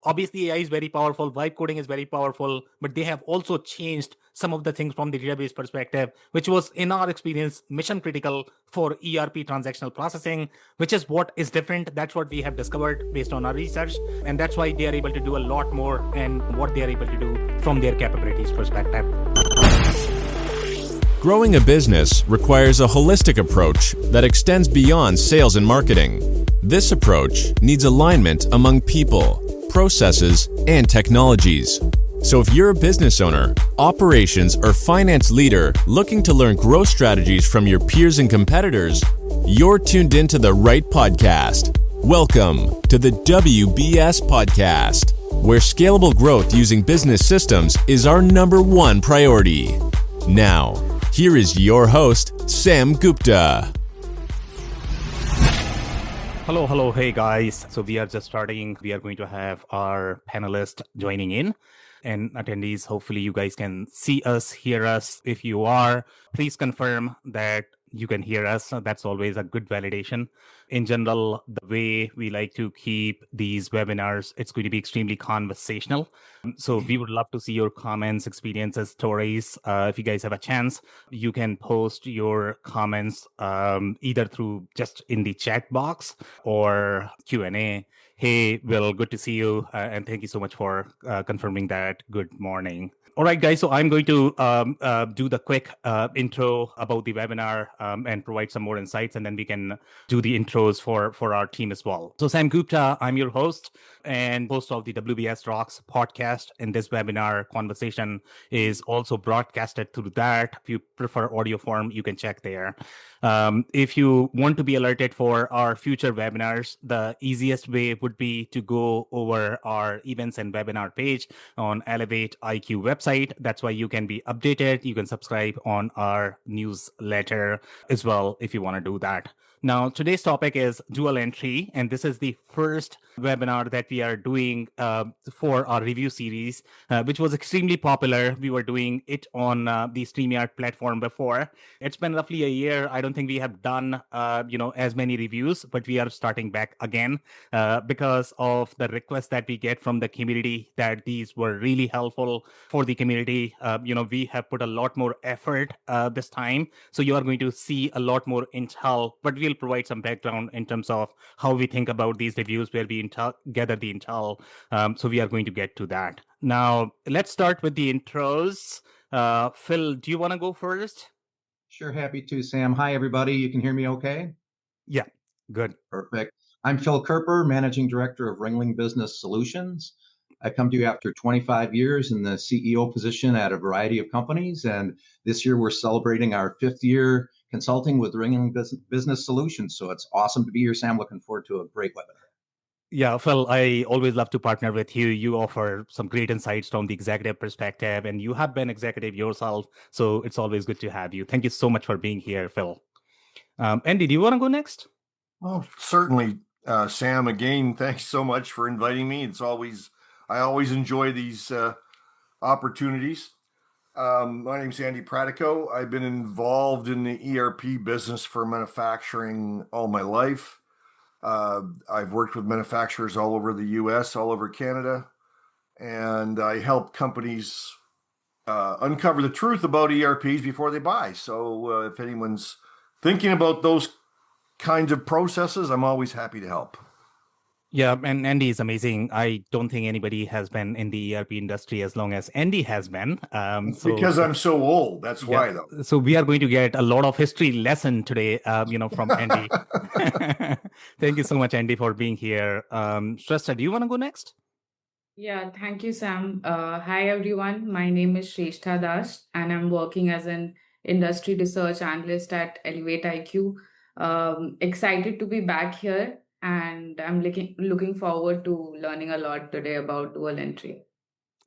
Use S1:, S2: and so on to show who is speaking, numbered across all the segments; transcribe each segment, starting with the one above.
S1: obviously AI is very powerful, vibe coding is very powerful, but they have also changed some of the things from the database perspective, which was in our experience mission critical for ERP transactional processing, which is what is different. That's what we have discovered based on our research, and that's why they are able to do a lot more and what they are able to do from their capabilities perspective.
S2: Growing a business requires a holistic approach that extends beyond sales and marketing. This approach needs alignment among people, processes, and technologies. So if you're a business owner, operations, or finance leader looking to learn growth strategies from your peers and competitors, you're tuned into the right podcast. Welcome to the WBS Podcast, where scalable growth using business systems is our number one priority. Now, here is your host, Sam Gupta.
S1: Hello, hey guys. So we are just starting. We are going to have our panelists joining in and attendees. Hopefully you guys can see us, hear us. If you are, please confirm that you can hear us. That's always a good validation. In general, the way we like to keep these webinars, it's going to be extremely conversational. So we would love to see your comments, experiences, stories. If you guys have a chance, you can post your comments either through just in the chat box or Q&A. Hey, Will, good to see you. And thank you so much for confirming that. Good morning. All right, guys. So I'm going to do the quick intro about the webinar and provide some more insights, and then we can do the intros for our team as well. So Sam Gupta, I'm your host and host of the WBS Rocks podcast. And this webinar conversation is also broadcasted through that. If you prefer audio form, you can check there. If you want to be alerted for our future webinars, the easiest way would be to go over our events and webinar page on Elevate IQ website. That's why you can be updated. You can subscribe on our newsletter as well if you want to do that. Now, today's topic is dual entry, and this is the first webinar that we are doing for our review series, which was extremely popular. We were doing it on the StreamYard platform before. It's been roughly a year. I don't think we have done, as many reviews, but we are starting back again because of the requests that we get from the community that these were really helpful for the community. We have put a lot more effort this time. So you are going to see a lot more intel, but we'll provide some background in terms of how we think about these reviews, where we gather the intel. So we are going to get to that. Now, let's start with the intros. Phil, do you want to go first?
S3: Sure, happy to, Sam. Hi, everybody. You can hear me okay?
S1: Yeah, good.
S3: Perfect. I'm Phil Kerper, Managing Director of Ringling Business Solutions. I come to you after 25 years in the CEO position at a variety of companies, and this year we're celebrating our 5th year consulting with Ringling Business Solutions. So it's awesome to be here, Sam. Looking forward to a great webinar.
S1: Yeah, Phil, I always love to partner with you. You offer some great insights from the executive perspective, and you have been executive yourself. So it's always good to have you. Thank you so much for being here, Phil. Andy, do you want to go next?
S4: Oh, certainly, Sam. Again, thanks so much for inviting me. I always enjoy these opportunities. My name's Andy Pratico. I've been involved in the ERP business for manufacturing all my life. I've worked with manufacturers all over the US, all over Canada, and I help companies uncover the truth about ERPs before they buy. So if anyone's thinking about those kinds of processes, I'm always happy to help.
S1: Yeah, and Andy is amazing. I don't think anybody has been in the ERP industry as long as Andy has been.
S4: Because I'm so old. That's why, though.
S1: So we are going to get a lot of history lesson today, from Andy. Thank you so much, Andy, for being here. Shrestha, do you want to go next?
S5: Yeah, thank you, Sam. Hi, everyone. My name is Shrestha Das, and I'm working as an industry research analyst at Elevate IQ. Excited to be back here, and I'm looking forward to learning a lot today about dual entry.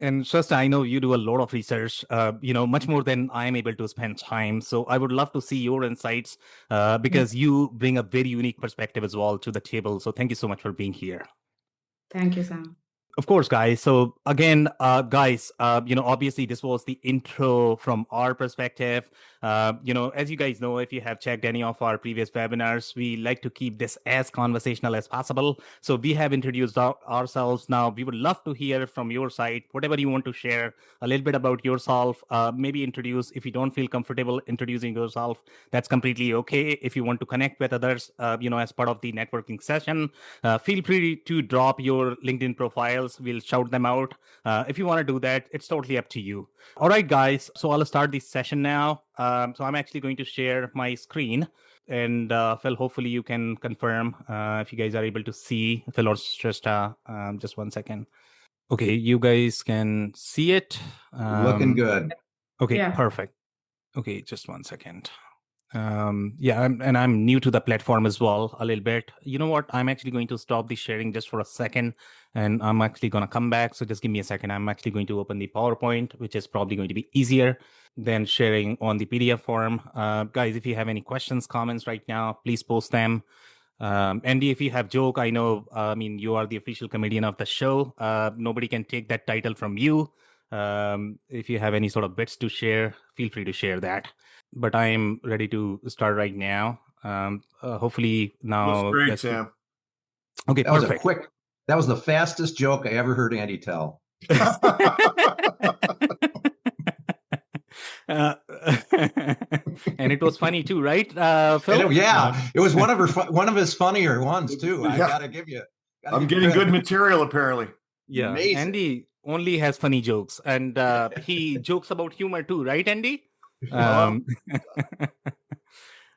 S1: And Shasta, I know you do a lot of research, much more than I'm able to spend time. So I would love to see your insights because you bring a very unique perspective as well to the table. So thank you so much for being here.
S5: Thank you, Sam.
S1: Of course, guys. So again, guys, obviously this was the intro from our perspective. As you guys know, if you have checked any of our previous webinars, we like to keep this as conversational as possible. So we have introduced ourselves. Now we would love to hear from your side, whatever you want to share, a little bit about yourself. Maybe introduce, if you don't feel comfortable introducing yourself, that's completely okay. If you want to connect with others, as part of the networking session, feel free to drop your LinkedIn profiles. We'll shout them out. If you want to do that, it's totally up to you. All right, guys. So I'll start this session now. So I'm actually going to share my screen. And Phil, hopefully you can confirm if you guys are able to see. Phil or Shrestha, just one second. Okay, you guys can see it.
S3: Looking good.
S1: Okay,
S5: Yeah.
S1: perfect. Okay, just one second. I'm new to the platform as well a little bit. You know what? I'm actually going to stop the sharing just for a second, and I'm actually going to come back. So just give me a second. I'm actually going to open the PowerPoint, which is probably going to be easier than sharing on the PDF form. Guys, if you have any questions, comments right now, please post them. Andy, if you have joke, I know, you are the official comedian of the show. Nobody can take that title from you. If you have any sort of bits to share, feel free to share that. But I am ready to start right now. Hopefully now.
S4: Looks great, Sam.
S1: Okay,
S3: That was
S1: perfect.
S3: that was the fastest joke I ever heard Andy tell.
S1: And it was funny too, right, Phil?
S3: It was one of his funnier ones too. I gotta give you.
S4: I'm getting good material apparently.
S1: Yeah,
S3: Amazing.
S1: Andy only has funny jokes, and he jokes about humor too, right, Andy?
S4: Anyways,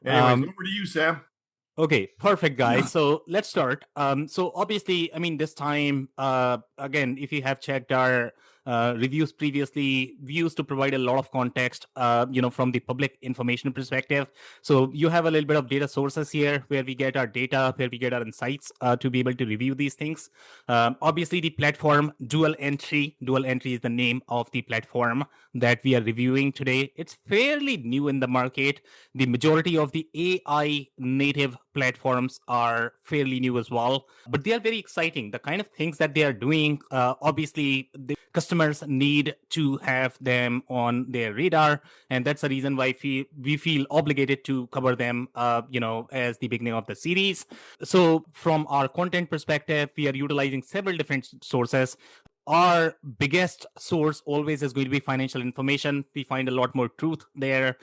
S4: over to you, Sam.
S1: Okay, perfect, guys. So let's start. So obviously, this time, again, if you have checked our reviews previously, we used to provide a lot of context, from the public information perspective. So you have a little bit of data sources here where we get our data, where we get our insights to be able to review these things. Obviously, the platform DualEntry is the name of the platform that we are reviewing today. It's fairly new in the market. The majority of the AI native platforms are fairly new as well, but they are very exciting. The kind of things that they are doing, obviously, the customers need to have them on their radar, and that's the reason why we feel obligated to cover them, as the beginning of the series. So, from our content perspective, we are utilizing several different sources. Our biggest source always is going to be financial information. We find a lot more truth there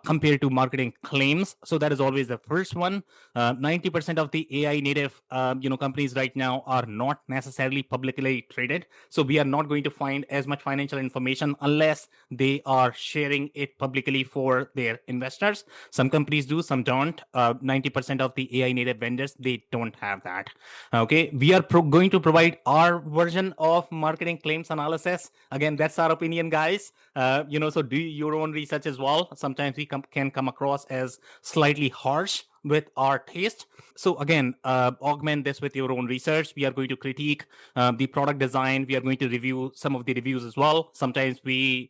S1: compared to marketing claims. So that is always the first one. 90% of the AI native companies right now are not necessarily publicly traded. So we are not going to find as much financial information unless they are sharing it publicly for their investors. Some companies do, some don't. 90% of the AI native vendors, they don't have that. Okay, we are going to provide our version of marketing claims analysis. Again, that's our opinion, guys. So do your own research as well. Sometimes we can come across as slightly harsh with our taste. So again, augment this with your own research. We are going to critique the product design. We are going to review some of the reviews as well. Sometimes we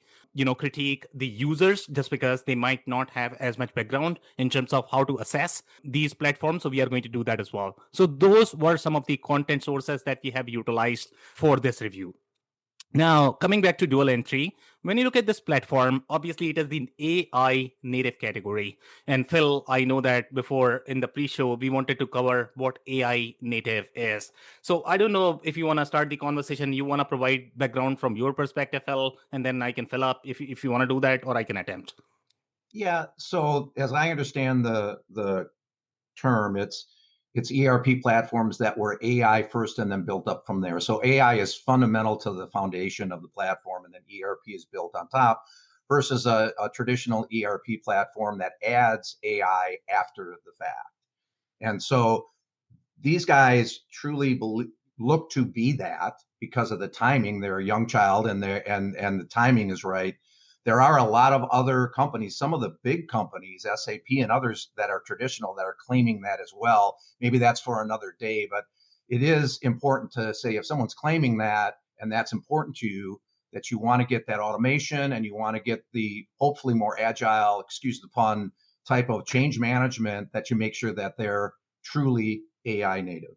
S1: critique the users just because they might not have as much background in terms of how to assess these platforms. So we are going to do that as well. So those were some of the content sources that we have utilized for this review. Now, coming back to DualEntry, when you look at this platform, obviously it is the AI native category. And Phil, I know that before in the pre-show, we wanted to cover what AI native is. So I don't know if you want to start the conversation, you want to provide background from your perspective, Phil, and then I can fill up if you want to do that, or I can attempt.
S3: Yeah. So as I understand the term, it's ERP platforms that were AI first and then built up from there. So AI is fundamental to the foundation of the platform, and then ERP is built on top, versus a traditional ERP platform that adds AI after the fact. And so these guys truly look to be that because of the timing. They're a young child, and the timing is right. There are a lot of other companies, some of the big companies, SAP and others that are traditional, that are claiming that as well. Maybe that's for another day, but it is important to say if someone's claiming that and that's important to you, that you want to get that automation and you want to get the hopefully more agile, excuse the pun, type of change management, that you make sure that they're truly AI native.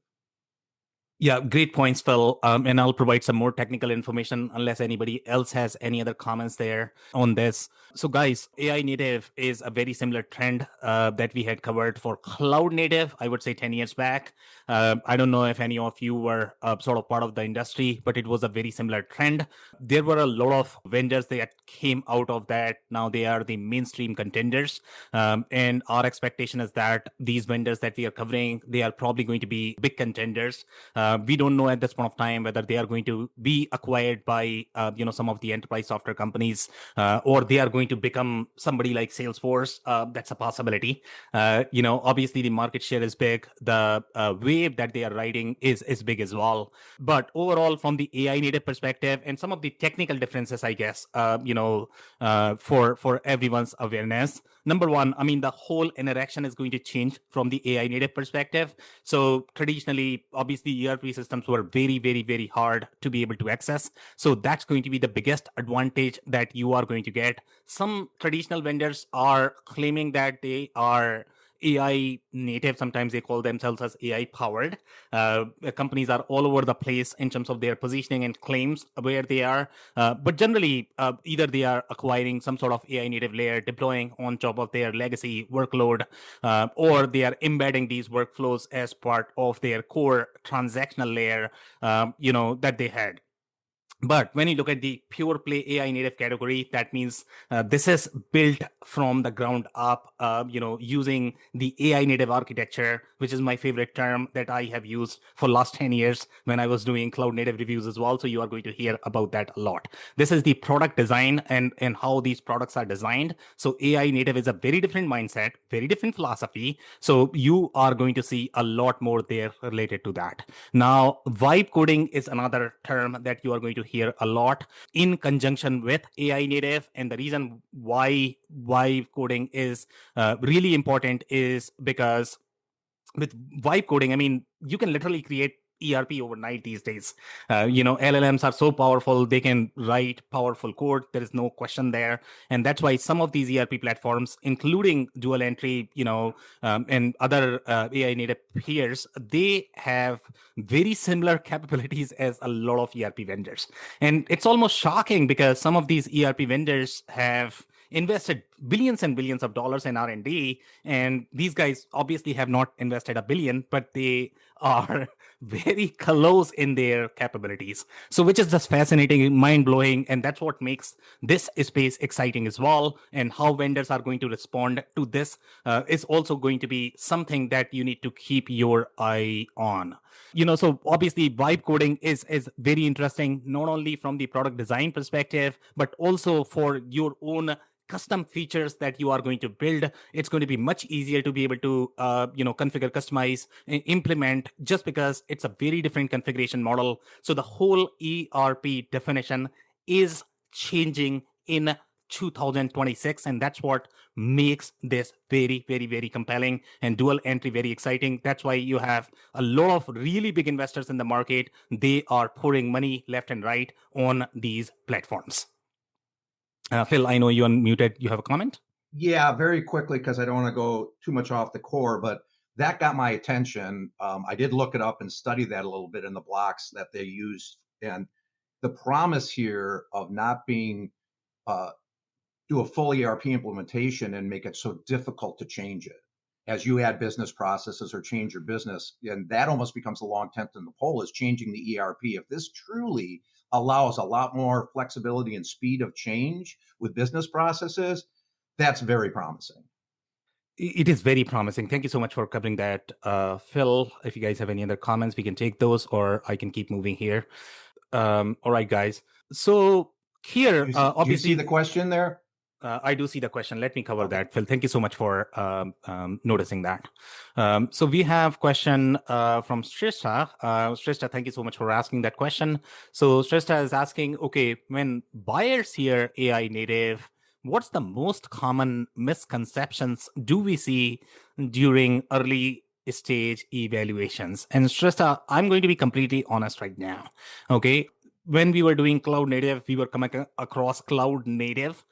S1: Yeah, great points, Phil. And I'll provide some more technical information unless anybody else has any other comments there on this. So, guys, AI native is a very similar trend that we had covered for cloud native, I would say 10 years back. I don't know if any of you were sort of part of the industry, but it was a very similar trend. There were a lot of vendors that came out of that. Now they are the mainstream contenders. And our expectation is that these vendors that we are covering, they are probably going to be big contenders. We don't know at this point of time whether they are going to be acquired by some of the enterprise software companies, or they are going to become somebody like Salesforce. That's a possibility. Obviously the market share is big. The wave that they are riding is big as well. But overall, from the AI native perspective and some of the technical differences, I guess, for everyone's awareness. Number one, I mean, the whole interaction is going to change from the AI native perspective. So traditionally, obviously, ERP systems were very, very, very hard to be able to access. So that's going to be the biggest advantage that you are going to get. Some traditional vendors are claiming that they are AI native. Sometimes they call themselves as AI powered. Companies are all over the place in terms of their positioning and claims where they are. But generally, either they are acquiring some sort of AI native layer, deploying on top of their legacy workload, or they are embedding these workflows as part of their core transactional layer, that they had. But when you look at the pure play AI native category, that means this is built from the ground up, using the AI native architecture, which is my favorite term that I have used for last 10 years when I was doing cloud native reviews as well. So you are going to hear about that a lot. This is the product design and how these products are designed. So AI native is a very different mindset, very different philosophy. So you are going to see a lot more there related to that. Now, vibe coding is another term that you are going to hear a lot in conjunction with AI native. And the reason why vibe coding is really important is because with vibe coding, I mean, you can literally create ERP overnight these days. LLMs are so powerful, they can write powerful code. There is no question there. And that's why some of these ERP platforms, including DualEntry, and other AI native peers, they have very similar capabilities as a lot of ERP vendors. And it's almost shocking because some of these ERP vendors have invested billions and billions of dollars in R&D, and these guys obviously have not invested a billion, but they are very close in their capabilities. So which is just fascinating, mind-blowing, and that's what makes this space exciting as well. And how vendors are going to respond to this is also going to be something that you need to keep your eye on. So obviously vibe coding is very interesting, not only from the product design perspective, but also for your own custom features that you are going to build. It's going to be much easier to be able to configure, customize, and implement, just because it's a very different configuration model. So the whole ERP definition is changing in 2026, and that's what makes this very, very, very compelling and dual entry very exciting. That's why you have a lot of really big investors in the market. They are pouring money left and right on these platforms. Phil, I know you unmuted. You have a comment?
S3: Yeah, very quickly, because I don't want to go too much off the core, but that got my attention. I did look it up and study that a little bit in the blocks that they use. And the promise here of not being do a full ERP implementation and make it so difficult to change it as you add business processes or change your business. And that almost becomes a long tent in the pole, is changing the ERP. If this truly allows a lot more flexibility and speed of change with business processes, that's very promising.
S1: It is very promising. Thank you so much for covering that, Phil. If you guys have any other comments, we can take those, or I can keep moving here. All right, guys. So here,
S3: Do you
S1: obviously,
S3: see the question there?
S1: I do see the question. Let me cover that, Phil. Thank you so much for noticing that. So we have question from Shrestha. Shrestha, thank you so much for asking that question. So Shrestha is asking, okay, when buyers hear AI native, what's the most common misconceptions do we see during early stage evaluations? And Shrestha, I'm going to be completely honest right now. Okay. when we were doing cloud native, we were coming across cloud native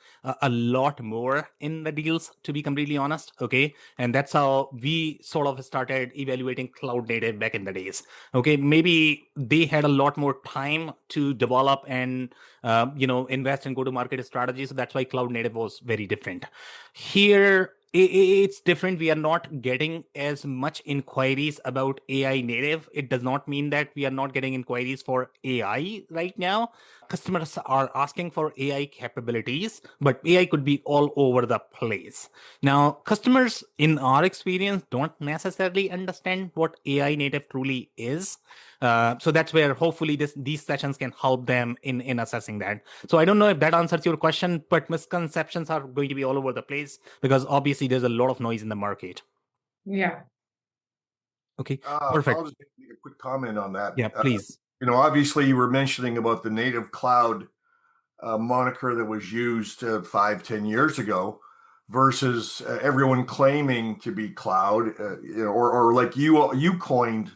S1: a lot more in the deals, to be completely honest. Okay. And that's how we sort of started evaluating cloud native back in the days. Okay. Maybe they had a lot more time to develop and, invest in go-to-market strategies. So that's why cloud native was very different. Here, it's different. We are not getting as much inquiries about AI native. It does not mean that we are not getting inquiries for AI right now. Customers are asking for AI capabilities, but AI could be all over the place. Now, customers, in our experience, don't necessarily understand what AI native truly is. So that's where hopefully these sessions can help them in assessing that. So I don't know if that answers your question, but misconceptions are going to be all over the place because obviously there's a lot of noise in the market.
S5: Yeah.
S1: Okay,
S4: I'll
S1: perfect.
S4: just make a quick comment on that.
S1: Yeah, please.
S4: Obviously you were mentioning about the native cloud moniker that was used 5-10 years ago versus everyone claiming to be cloud, or like you coined,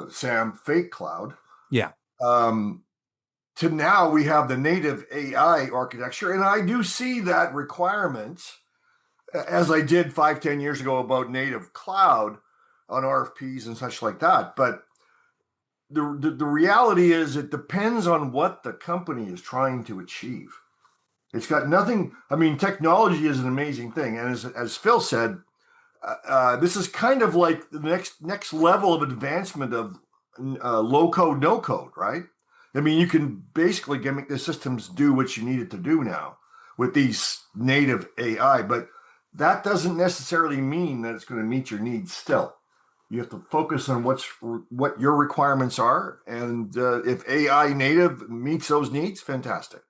S4: Sam, fake cloud.
S1: Yeah.
S4: To now we have the native AI architecture, and I do see that requirement, as I did 5-10 years ago about native cloud on RFPs and such like that. But the reality is it depends on what the company is trying to achieve. It's got nothing. I mean, technology is an amazing thing, and as Phil said, this is kind of like the next level of advancement of low code, no code, right? I mean, you can basically make the systems do what you need it to do now with these native AI, but that doesn't necessarily mean that it's going to meet your needs still. You have to focus on what your requirements are, and if AI native meets those needs, fantastic.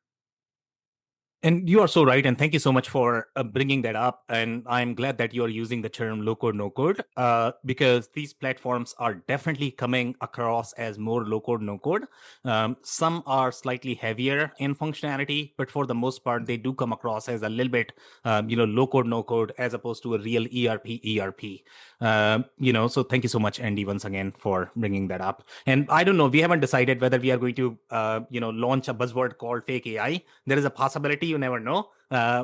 S1: And you are so right. And thank you so much for bringing that up. And I'm glad that you're using the term low code, no code, because these platforms are definitely coming across as more low code, no code. Some are slightly heavier in functionality, but for the most part, they do come across as a little bit, low code, no code, as opposed to a real ERP. So thank you so much, Andy, once again for bringing that up. And I don't know, we haven't decided whether we are going to, launch a buzzword called fake AI. There is a possibility. You never know.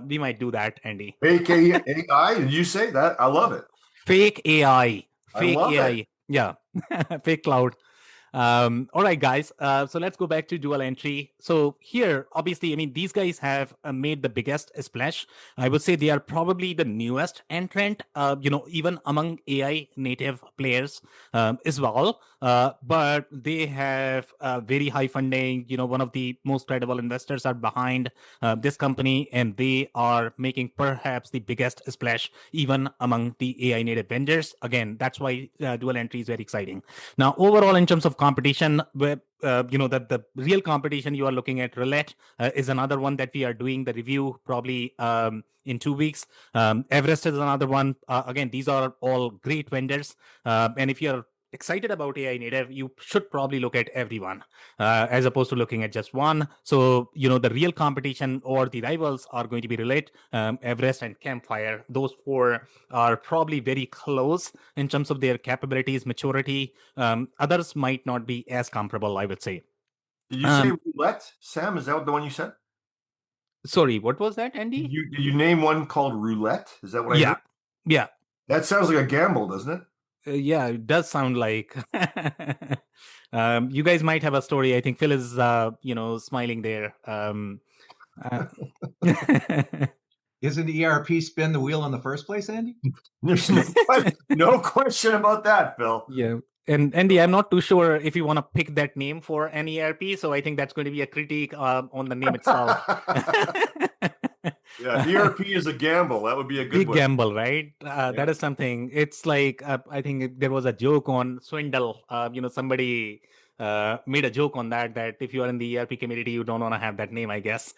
S1: We might do that, Andy.
S4: Fake AI? Did you say that? I love it.
S1: Fake AI. Fake
S4: I love
S1: AI.
S4: it.
S1: Yeah. Fake cloud. All right, guys. So let's go back to DualEntry. So here, obviously, I mean, these guys have made the biggest splash. I would say they are probably the newest entrant, even among AI native players as well. But they have very high funding. One of the most credible investors are behind this company, and they are making perhaps the biggest splash even among the AI native vendors. Again, that's why DualEntry is very exciting. Now, overall, in terms of competition, that the real competition you are looking at, Roulette, is another one that we are doing the review probably in 2 weeks. Everest is another one. Again, these are all great vendors. And if you're excited about AI native, you should probably look at everyone as opposed to looking at just one. So, the real competition or the rivals are going to be Relate, Everest, and Campfire. Those four are probably very close in terms of their capabilities, maturity. Others might not be as comparable, I would say.
S4: Did you say Roulette, Sam? Is that the one you said?
S1: Sorry, what was that, Andy?
S4: Did you name one called Roulette? Is that what I heard?
S1: Yeah.
S4: That sounds like a gamble, doesn't it?
S1: Yeah, it does sound like. You guys might have a story. I think Phil is, smiling there.
S3: Isn't ERP spin the wheel in the first place, Andy?
S4: There's no question about that, Phil.
S1: Yeah. And Andy, I'm not too sure if you want to pick that name for an ERP, so I think that's going to be a critique on the name itself.
S4: Yeah, ERP is a gamble. That would be a good
S1: Big
S4: one.
S1: gamble, right? That is something. It's like I think there was a joke on Swindle. Somebody made a joke on that if you are in the ERP community, you don't want to have that name, I guess.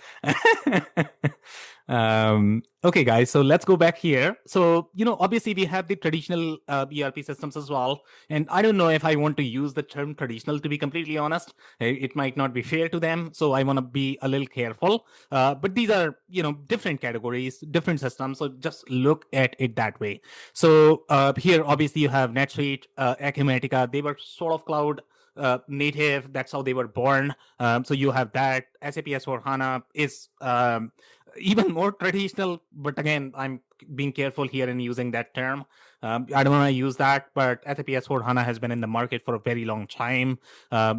S1: Okay, guys, so let's go back here. So, obviously we have the traditional ERP systems as well. And I don't know if I want to use the term traditional, to be completely honest. It might not be fair to them. So I want to be a little careful. But these are, different categories, different systems. So just look at it that way. So here, obviously, you have NetSuite, Acumatica. They were sort of cloud native. That's how they were born. So you have that. SAP S/4HANA is even more traditional, but again, I'm being careful here in using that term. I don't want to use that, but SAP S/4HANA has been in the market for a very long time.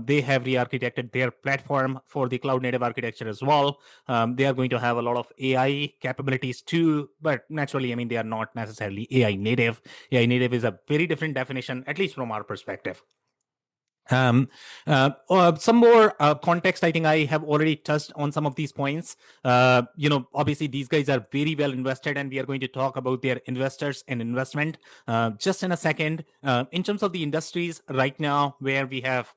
S1: They have re-architected their platform for the cloud native architecture as well. They are going to have a lot of AI capabilities too, but naturally, I mean, they are not necessarily AI native. AI native is a very different definition, at least from our perspective. Some more context. I think I have already touched on some of these points. Obviously these guys are very well invested, and we are going to talk about their investors and investment just in a second. In terms of the industries right now, where we have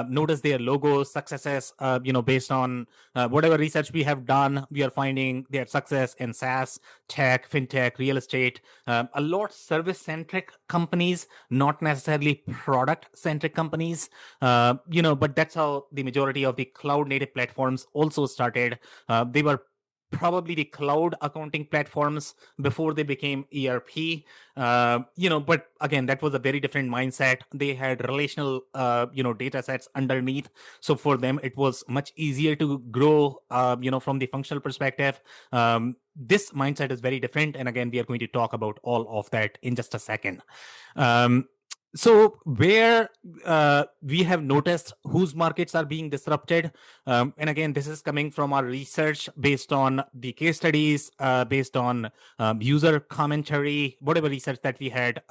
S1: noticed their logos, successes, based on whatever research we have done, we are finding their success in SaaS, tech, fintech, real estate, a lot service-centric companies, not necessarily product-centric companies. But that's how the majority of the cloud native platforms also started. They were probably the cloud accounting platforms before they became ERP. But again, that was a very different mindset. They had relational, data sets underneath. So for them, it was much easier to grow, from the functional perspective. This mindset is very different. And again, we are going to talk about all of that in just a second. So where we have noticed whose markets are being disrupted, and again, this is coming from our research based on the case studies, based on user commentary, whatever research that we had,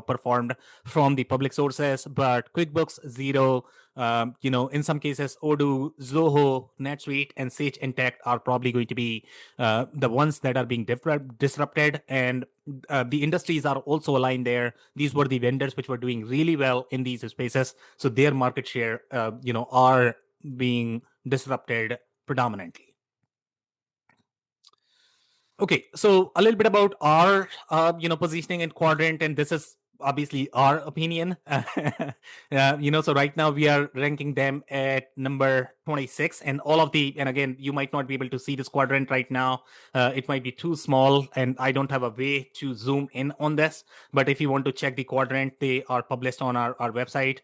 S1: performed from the public sources. But QuickBooks, Xero, in some cases, Odoo, Zoho, NetSuite, and Sage Intacct are probably going to be the ones that are being disrupted. And the industries are also aligned there. These were the vendors which were doing really well in these spaces. So their market share, are being disrupted predominantly. Okay, so a little bit about our, positioning in quadrant, and this is obviously our opinion. So right now we are ranking them at number 26, and and again, you might not be able to see this quadrant right now. It might be too small, and I don't have a way to zoom in on this. But if you want to check the quadrant, they are published on our website.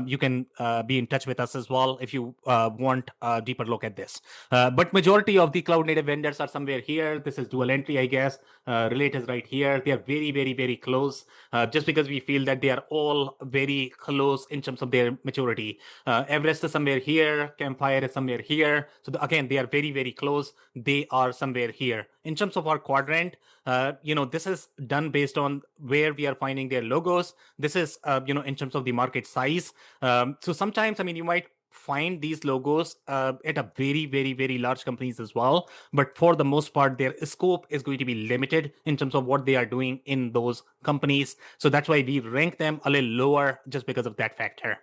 S1: You can be in touch with us as well if you want a deeper look at this. But majority of the cloud native vendors are somewhere here. This is DualEntry, I guess. Relate is right here. They are very, very, very close. Just because we feel that they are all very close in terms of their maturity. Everest is somewhere here. Campfire is somewhere here. So again, they are very, very close. They are somewhere here. In terms of our quadrant, this is done based on where we are finding their logos. This is, in terms of the market size. So sometimes, you might find these logos at a very, very, very large companies as well. But for the most part, their scope is going to be limited in terms of what they are doing in those companies. So that's why we rank them a little lower, just because of that factor,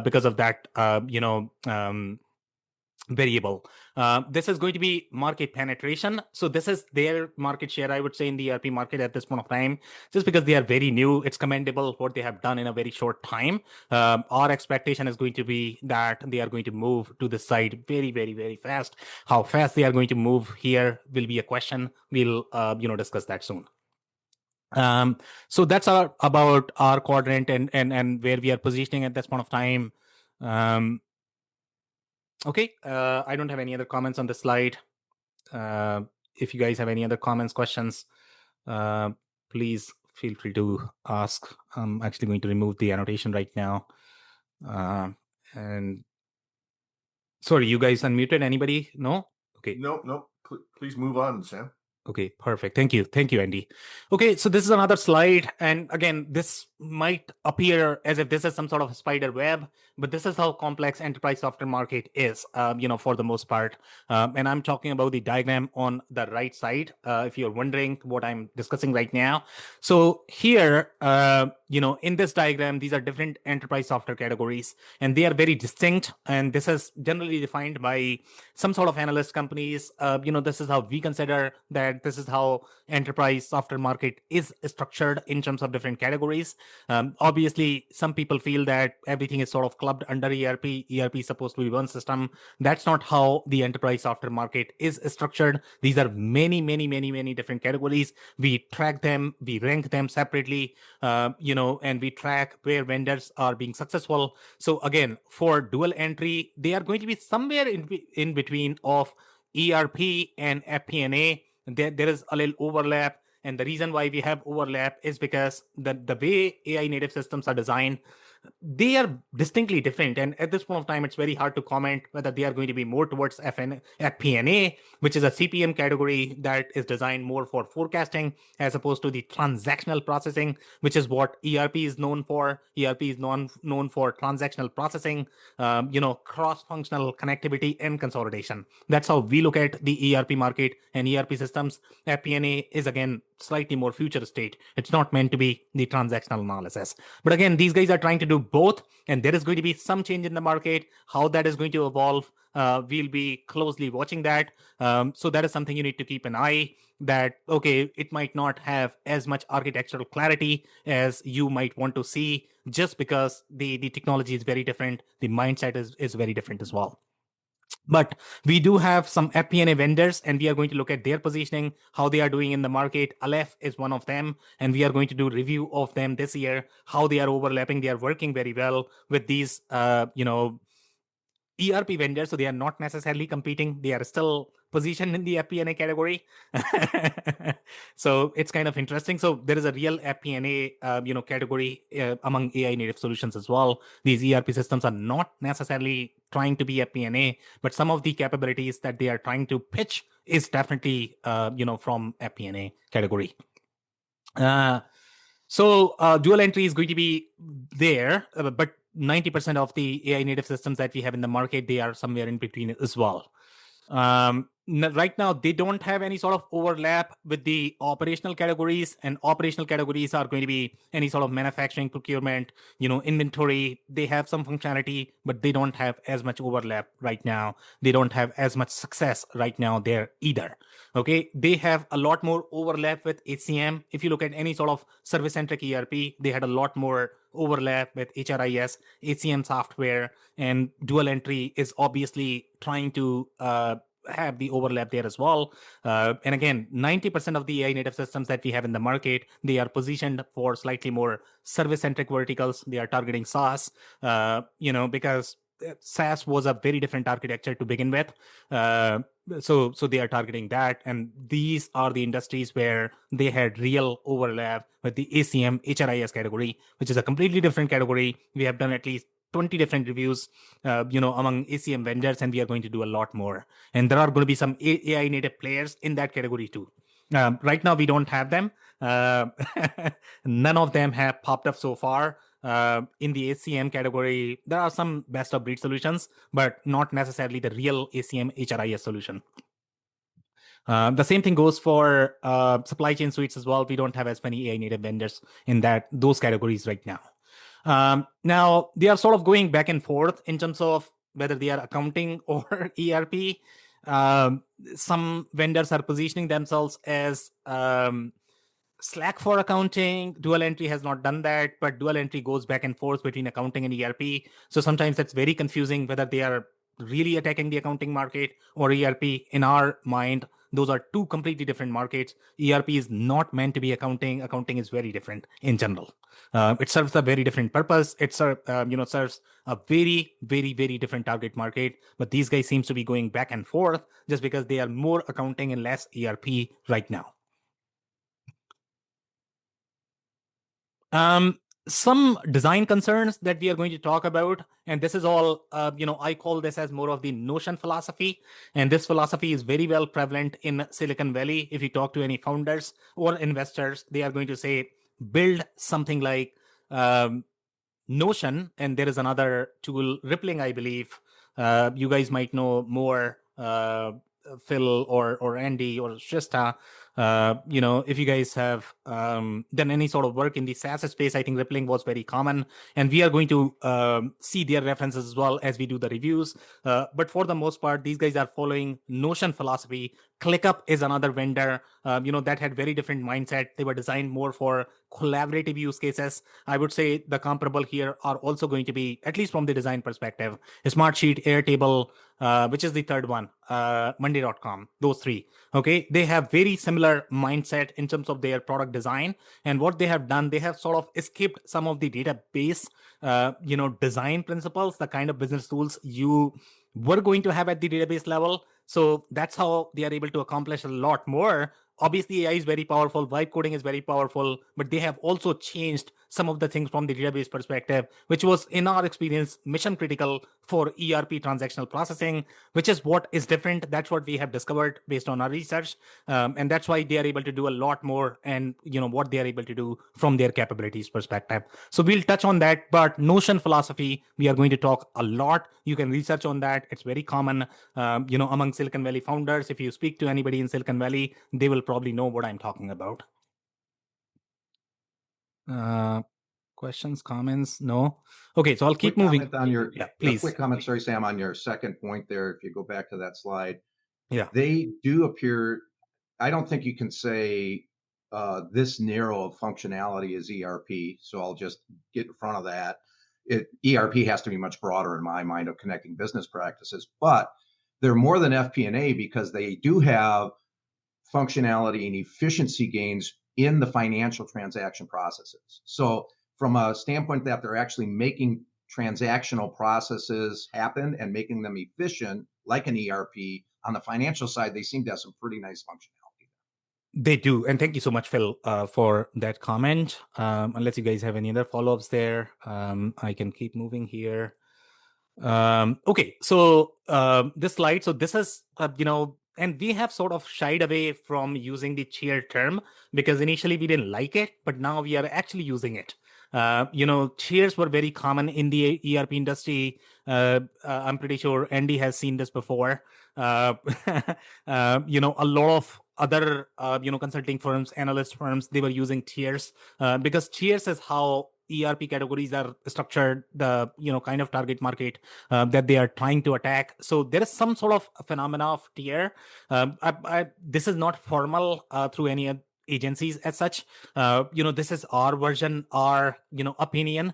S1: because of that, variable. This is going to be market penetration. So this is their market share, I would say, in the ERP market at this point of time, just because they are very new. It's commendable what they have done in a very short time. Our expectation is going to be that they are going to move to the side very, very, very fast. How fast they are going to move here will be a question. We'll, discuss that soon. So that's about our quadrant and where we are positioning at this point of time. Okay, I don't have any other comments on the slide. If you guys have any other comments, questions, please feel free to ask. I'm actually going to remove the annotation right now. And sorry, you guys unmuted? Anybody? No? Okay.
S4: No. Please move on, Sam.
S1: Okay, perfect. Thank you, Andy. Okay, so this is another slide. And again, this might appear as if this is some sort of spider web, but this is how complex enterprise software market is, for the most part. And I'm talking about the diagram on the right side, if you're wondering what I'm discussing right now. So here, in this diagram, these are different enterprise software categories, and they are very distinct. And this is generally defined by some sort of analyst companies. This is how we consider that this is how enterprise software market is structured in terms of different categories. Obviously, some people feel that everything is sort of clubbed under ERP. ERP is supposed to be one system. That's not how the enterprise software market is structured. These are many, many, many, many different categories. We track them, we rank them separately. and we track where vendors are being successful. So again, for dual entry, they are going to be somewhere in between of ERP and FP&A. There is a little overlap. And the reason why we have overlap is because the way AI native systems are designed, they are distinctly different. And at this point of time, it's very hard to comment whether they are going to be more towards FP&A, which is a CPM category that is designed more for forecasting, as opposed to the transactional processing, which is what ERP is known for. ERP is known for transactional processing, cross-functional connectivity and consolidation. That's how we look at the ERP market and ERP systems. FP&A is, again, slightly more future state. It's not meant to be the transactional analysis. But again, these guys are trying to do both, and there is going to be some change in the market. How that is going to evolve, we'll be closely watching that. So that is something you need to keep an eye, that, okay, it might not have as much architectural clarity as you might want to see, just because the technology is very different. The mindset is very different as well. But we do have some FP&A vendors, and we are going to look at their positioning, how they are doing in the market. Aleph is one of them, and we are going to do review of them this year, how they are overlapping. They are working very well with these, ERP vendors, so they are not necessarily competing. They are still positioned in the FP&A category. So it's kind of interesting. So there is a real FP&A, category among AI native solutions as well. These ERP systems are not necessarily trying to be FP&A, but some of the capabilities that they are trying to pitch is definitely, from FP&A category. So dual entry is going to be there, but 90% of the AI native systems that we have in the market, they are somewhere in between as well. Right now, they don't have any sort of overlap with the operational categories, and operational categories are going to be any sort of manufacturing, procurement, inventory. They have some functionality, but they don't have as much overlap right now. They don't have as much success right now there either. Okay, they have a lot more overlap with HCM. If you look at any sort of service-centric ERP, they had a lot more overlap with HRIS, HCM software, and dual entry is obviously trying to have the overlap there as well. And again, 90% of the AI native systems that we have in the market, they are positioned for slightly more service-centric verticals. They are targeting SaaS, because SaaS was a very different architecture to begin with. So they are targeting that, and these are the industries where they had real overlap with the ACM HRIS category, which is a completely different category. We have done at least 20 different reviews, among ACM vendors, and we are going to do a lot more. And there are going to be some AI native players in that category too. Right now, we don't have them. None of them have popped up so far. In the ACM category, there are some best of breed solutions, but not necessarily the real ACM HRIS solution. The same thing goes for supply chain suites as well. We don't have as many AI native vendors in those categories right now. Now, they are sort of going back and forth in terms of whether they are accounting or ERP. Some vendors are positioning themselves as Slack for accounting. Dual entry has not done that, but dual entry goes back and forth between accounting and ERP. So sometimes that's very confusing whether they are really attacking the accounting market or ERP. In our mind, those are two completely different markets. ERP is not meant to be accounting. Accounting is very different in general. It serves a very different purpose. It serves a very, very, very different target market. But these guys seems to be going back and forth just because they are more accounting and less ERP right now. Some design concerns that we are going to talk about, and this is all, I call this as more of the Notion philosophy. And this philosophy is very well prevalent in Silicon Valley. If you talk to any founders or investors, they are going to say, build something like Notion. And there is another tool, Rippling, I believe. You guys might know more, Phil or Andy or Shrista. If you guys have done any sort of work in the SaaS space, I think Rippling was very common, and we are going to see their references as well as we do the reviews. But for the most part, these guys are following Notion philosophy. ClickUp is another vendor, that had very different mindset. They were designed more for collaborative use cases. I would say the comparable here are also going to be, at least from the design perspective, Smartsheet, Airtable, which is the third one, Monday.com, those three. Okay, they have very similar similar mindset in terms of their product design. And what they have done, they have sort of skipped some of the database, design principles, the kind of business tools you were going to have at the database level. So that's how they are able to accomplish a lot more. Obviously, AI is very powerful, vibe coding is very powerful, but they have also changed some of the things from the database perspective, which was, in our experience, mission critical for ERP transactional processing, which is what is different. That's what we have discovered based on our research. And that's why they are able to do a lot more, and what they are able to do from their capabilities perspective. So we'll touch on that, but Notion philosophy, we are going to talk a lot. You can research on that. It's very common, among Silicon Valley founders. If you speak to anybody in Silicon Valley, they will probably know what I'm talking about. Questions, comments? No. Okay, so I'll keep moving. Please.
S3: Quick comment, sorry, Sam, on your second point there. If you go back to that slide,
S1: they
S3: do appear. I don't think you can say this narrow of functionality is ERP. So I'll just get in front of that. ERP has to be much broader in my mind of connecting business practices, but they're more than FP&A because they do have functionality and efficiency gains in the financial transaction processes. So from a standpoint that they're actually making transactional processes happen and making them efficient, like an ERP, on the financial side, they seem to have some pretty nice functionality.
S1: They do. And thank you so much, Phil, for that comment. Unless you guys have any other follow-ups there, I can keep moving here. Okay, so this slide, so this is, and we have sort of shied away from using the cheer term because initially we didn't like it, but now we are actually using it. Cheers were very common in the ERP industry. I'm pretty sure Andy has seen this before. A lot of other, consulting firms, analyst firms, they were using tiers because tiers is how ERP categories are structured, the kind of target market that they are trying to attack. So there is some sort of phenomena of tier. This is not formal through any agencies as such. This is our version, our opinion.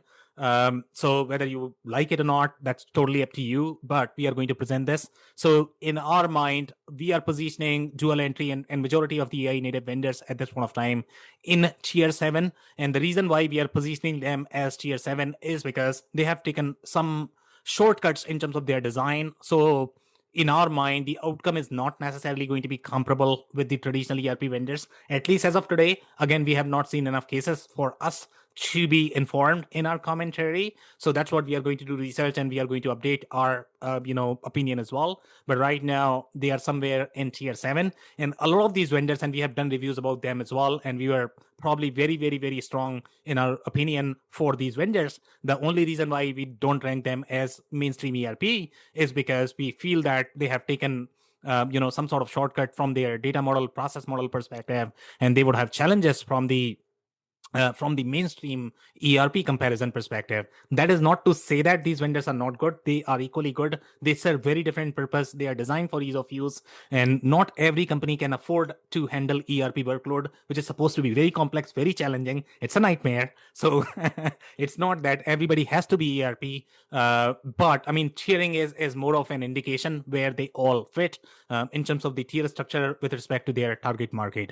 S1: So whether you like it or not, that's totally up to you, but we are going to present this. So in our mind, we are positioning DualEntry and majority of the AI native vendors at this point of time in tier 7. And the reason why we are positioning them as tier 7 is because they have taken some shortcuts in terms of their design. So in our mind, the outcome is not necessarily going to be comparable with the traditional ERP vendors, at least as of today. Again, we have not seen enough cases for us to be informed in our commentary. So that's what we are going to do research, and we are going to update our opinion as well. But right now they are somewhere in tier 7, and a lot of these vendors, and we have done reviews about them as well, and we were probably very, very, very strong in our opinion for these vendors. The only reason why we don't rank them as mainstream ERP is because we feel that they have taken some sort of shortcut from their data model, process model perspective, and they would have challenges from the mainstream ERP comparison perspective. That is not to say that these vendors are not good. They are equally good. They serve very different purpose. They are designed for ease of use, and not every company can afford to handle ERP workload, which is supposed to be very complex, very challenging. It's a nightmare. So it's not that everybody has to be ERP, but I mean, tiering is more of an indication where they all fit in terms of the tier structure with respect to their target market.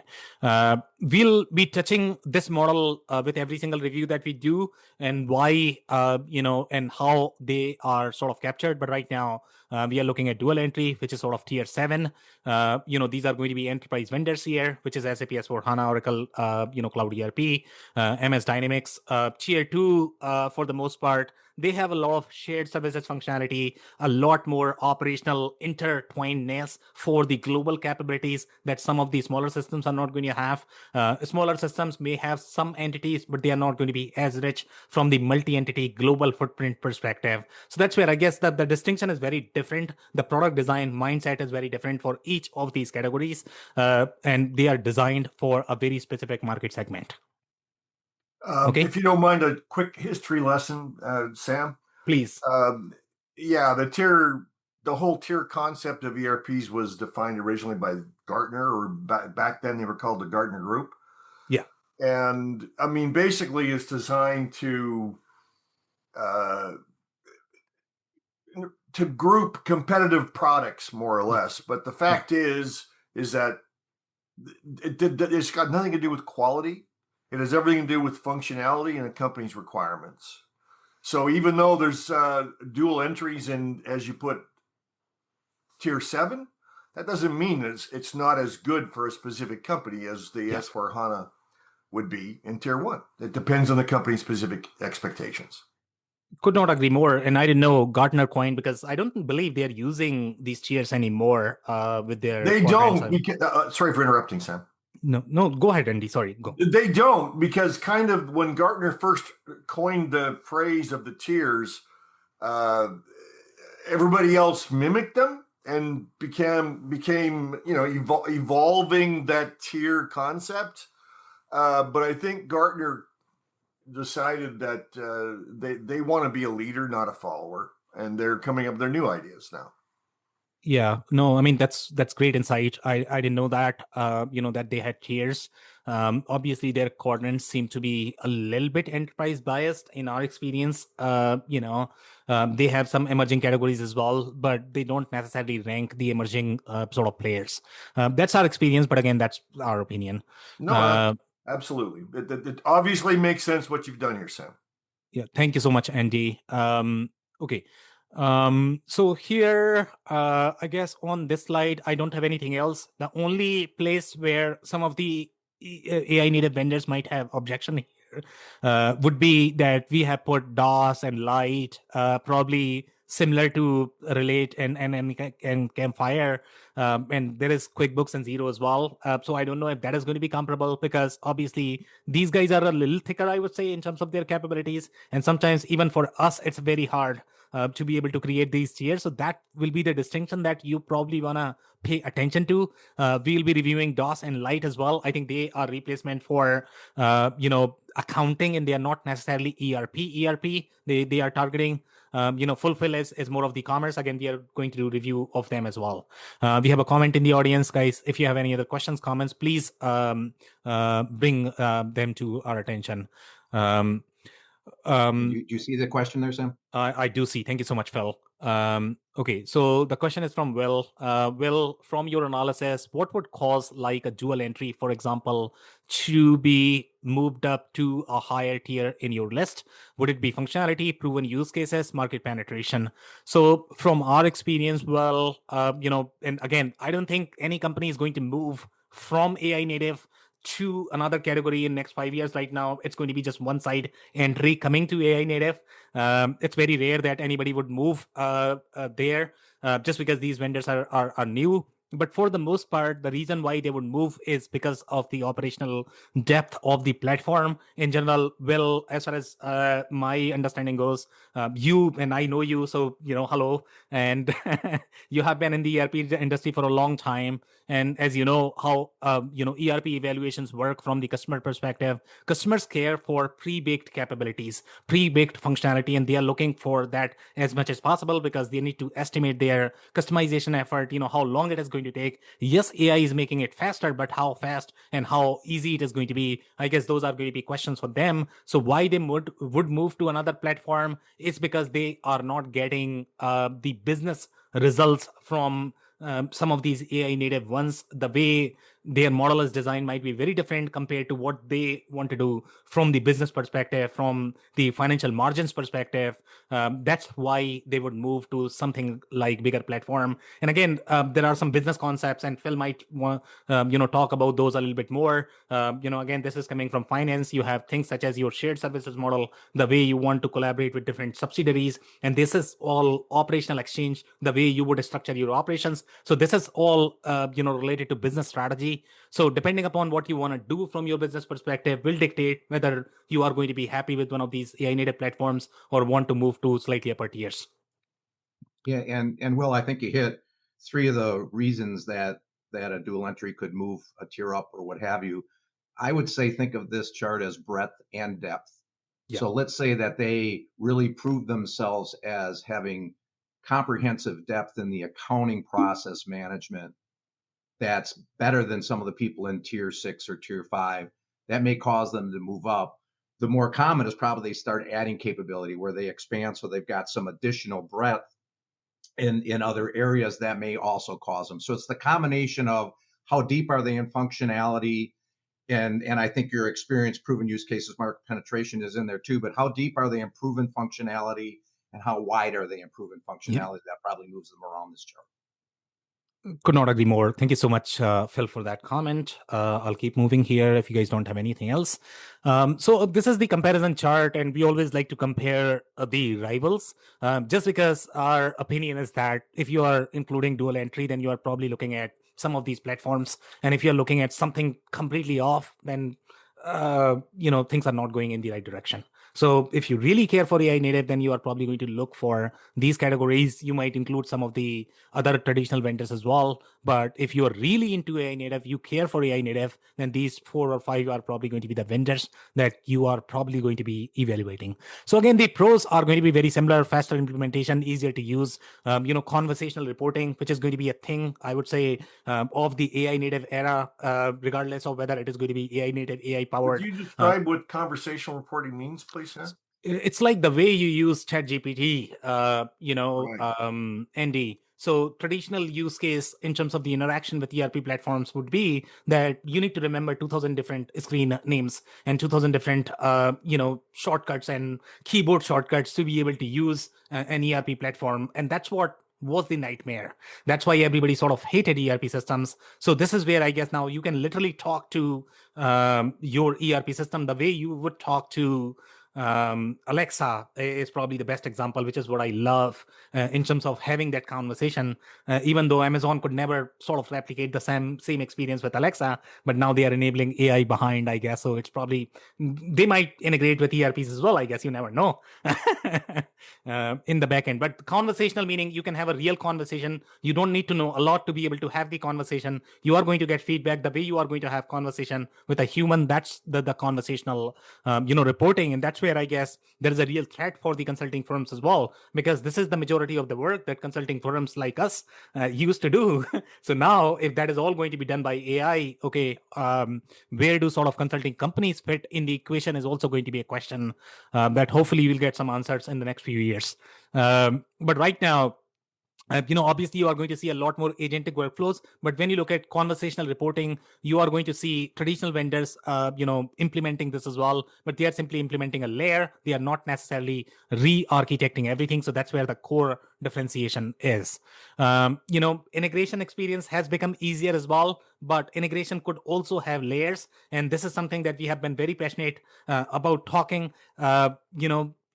S1: We'll be touching this model with every single review that we do, and why, and how they are sort of captured. But right now, we are looking at DualEntry, which is sort of tier 7. These are going to be enterprise vendors here, which is SAP S/4HANA, Oracle, Cloud ERP, MS Dynamics. Tier 2, for the most part, they have a lot of shared services functionality, a lot more operational intertwinedness for the global capabilities that some of the smaller systems are not going to have. Smaller systems may have some entities, but they are not going to be as rich from the multi-entity global footprint perspective. So that's where I guess that the distinction is very different. The product design mindset is very different for each of these categories, and they are designed for a very specific market segment.
S4: Okay. If you don't mind a quick history lesson, Sam.
S1: Please.
S4: The whole tier concept of ERPs was defined originally by Gartner, or back then they were called the Gartner Group.
S1: Yeah.
S4: And I mean, basically it's designed to group competitive products more or less. But the fact is that It's got nothing to do with quality. It has everything to do with functionality and a company's requirements. So even though there's dual entries in, as you put, tier 7, that doesn't mean it's not as good for a specific company as the S/4HANA would be in tier 1. It depends on the company's specific expectations.
S1: Could not agree more. And I didn't know Gartner coined, because I don't believe they're using these tiers anymore with their
S4: They
S1: quadrants.
S4: don't. Sorry for interrupting, Sam.
S1: No, go ahead, Andy. Sorry, go.
S4: They don't, because kind of when Gartner first coined the phrase of the tiers, everybody else mimicked them and became evolving that tier concept. But I think Gartner decided that they want to be a leader, not a follower, and they're coming up with their new ideas now.
S1: Yeah, no, I mean, that's great insight. I didn't know that, that they had tiers. Obviously, their quadrants seem to be a little bit enterprise biased in our experience. They have some emerging categories as well, but they don't necessarily rank the emerging sort of players. That's our experience, but again, that's our opinion.
S4: No, absolutely. It obviously makes sense what you've done here, Sam.
S1: Yeah, thank you so much, Andy. Okay. So here, I guess on this slide, I don't have anything else. The only place where some of the AI native vendors might have objection here would be that we have put DOS and Light, probably similar to Relate and Campfire, and there is QuickBooks and Zero as well. So I don't know if that is going to be comparable, because obviously these guys are a little thicker, I would say, in terms of their capabilities, and sometimes even for us, it's very hard to be able to create these tiers. So that will be the distinction that you probably want to pay attention to. We'll be reviewing DOS and Light as well. I think they are replacement for, accounting, and they are not necessarily ERP. They are targeting, Fulfill is more of the commerce. Again, we are going to do review of them as well. We have a comment in the audience, guys. If you have any other questions, comments, please bring them to our attention.
S3: Do you see the question there, Sam?
S1: I do see. Thank you so much, Phil. Okay, so the question is from Will. Will, from your analysis, what would cause like a dual entry, for example, to be moved up to a higher tier in your list? Would it be functionality, proven use cases, market penetration? So from our experience, well, and again, I don't think any company is going to move from AI native to another category in next 5 years. Right now, it's going to be just one side entry coming to AI native. It's very rare that anybody would move there just because these vendors are new. But for the most part, the reason why they would move is because of the operational depth of the platform in general. Well, as far as my understanding goes, you and I know you, so hello, and you have been in the ERP industry for a long time. And as you know how ERP evaluations work from the customer perspective, customers care for pre-baked capabilities, pre-baked functionality, and they are looking for that as much as possible because they need to estimate their customization effort, how long it is going to take. Yes, AI is making it faster, but how fast and how easy it is going to be, I guess those are going to be questions for them. So why they would move to another platform is because they are not getting the business results from some of these AI native ones. The way their model is designed might be very different compared to what they want to do from the business perspective, from the financial margins perspective. That's why they would move to something like bigger platform. And again, there are some business concepts, and Phil might want talk about those a little bit more. Again, this is coming from finance. You have things such as your shared services model, the way you want to collaborate with different subsidiaries, and this is all operational exchange, the way you would structure your operations. So this is all related to business strategy. So depending upon what you want to do from your business perspective will dictate whether you are going to be happy with one of these AI native platforms or want to move to slightly upper tiers.
S3: Yeah, and Will, I think you hit three of the reasons that a dual entry could move a tier up or what have you. I would say think of this chart as breadth and depth.
S1: Yeah.
S3: So let's say that they really prove themselves as having comprehensive depth in the accounting process management that's better than some of the people in tier 6 or tier 5. That may cause them to move up. The more common is probably they start adding capability where they expand, so they've got some additional breadth in other areas that may also cause them. So it's the combination of how deep are they in functionality? And I think your experience, proven use cases, market penetration is in there too. But how deep are they in proven functionality, and how wide are they in proven functionality? That probably moves them around this chart.
S1: Could not agree more. Thank you so much, Phil, for that comment. I'll keep moving here if you guys don't have anything else. So this is the comparison chart, and we always like to compare the rivals, just because our opinion is that if you are including dual entry, then you are probably looking at some of these platforms. And if you're looking at something completely off, then things are not going in the right direction. So if you really care for AI native, then you are probably going to look for these categories. You might include some of the other traditional vendors as well. But if you are really into AI native, you care for AI native, then these 4 or 5 are probably going to be the vendors that you are probably going to be evaluating. So again, the pros are going to be very similar: faster implementation, easier to use, conversational reporting, which is going to be a thing, I would say, of the AI native era, regardless of whether it is going to be AI native, AI powered.
S4: Could you describe what conversational reporting means, please, Sam?
S1: It's like the way you use ChatGPT,
S4: Right.
S1: Andy. So traditional use case in terms of the interaction with ERP platforms would be that you need to remember 2000 different screen names and 2000 different, shortcuts and keyboard shortcuts to be able to use an ERP platform. And that's what was the nightmare. That's why everybody sort of hated ERP systems. So this is where I guess now you can literally talk to your ERP system the way you would talk to Alexa is probably the best example, which is what I love in terms of having that conversation. Even though Amazon could never sort of replicate the same experience with Alexa, but now they are enabling AI behind, I guess. So it's probably they might integrate with ERPs as well. I guess you never know in the back end. But conversational meaning you can have a real conversation. You don't need to know a lot to be able to have the conversation. You are going to get feedback the way you are going to have conversation with a human. That's the conversational reporting, and that's where I guess there is a real threat for the consulting firms as well, because this is the majority of the work that consulting firms like us used to do. So now if that is all going to be done by AI, okay, where do sort of consulting companies fit in the equation is also going to be a question that hopefully we'll get some answers in the next few years. But right now, obviously you are going to see a lot more agentic workflows, but when you look at conversational reporting, you are going to see traditional vendors implementing this as well, but they are simply implementing a layer. They are not necessarily re-architecting everything. So that's where the core differentiation is. Integration experience has become easier as well, but integration could also have layers, and this is something that we have been very passionate about talking.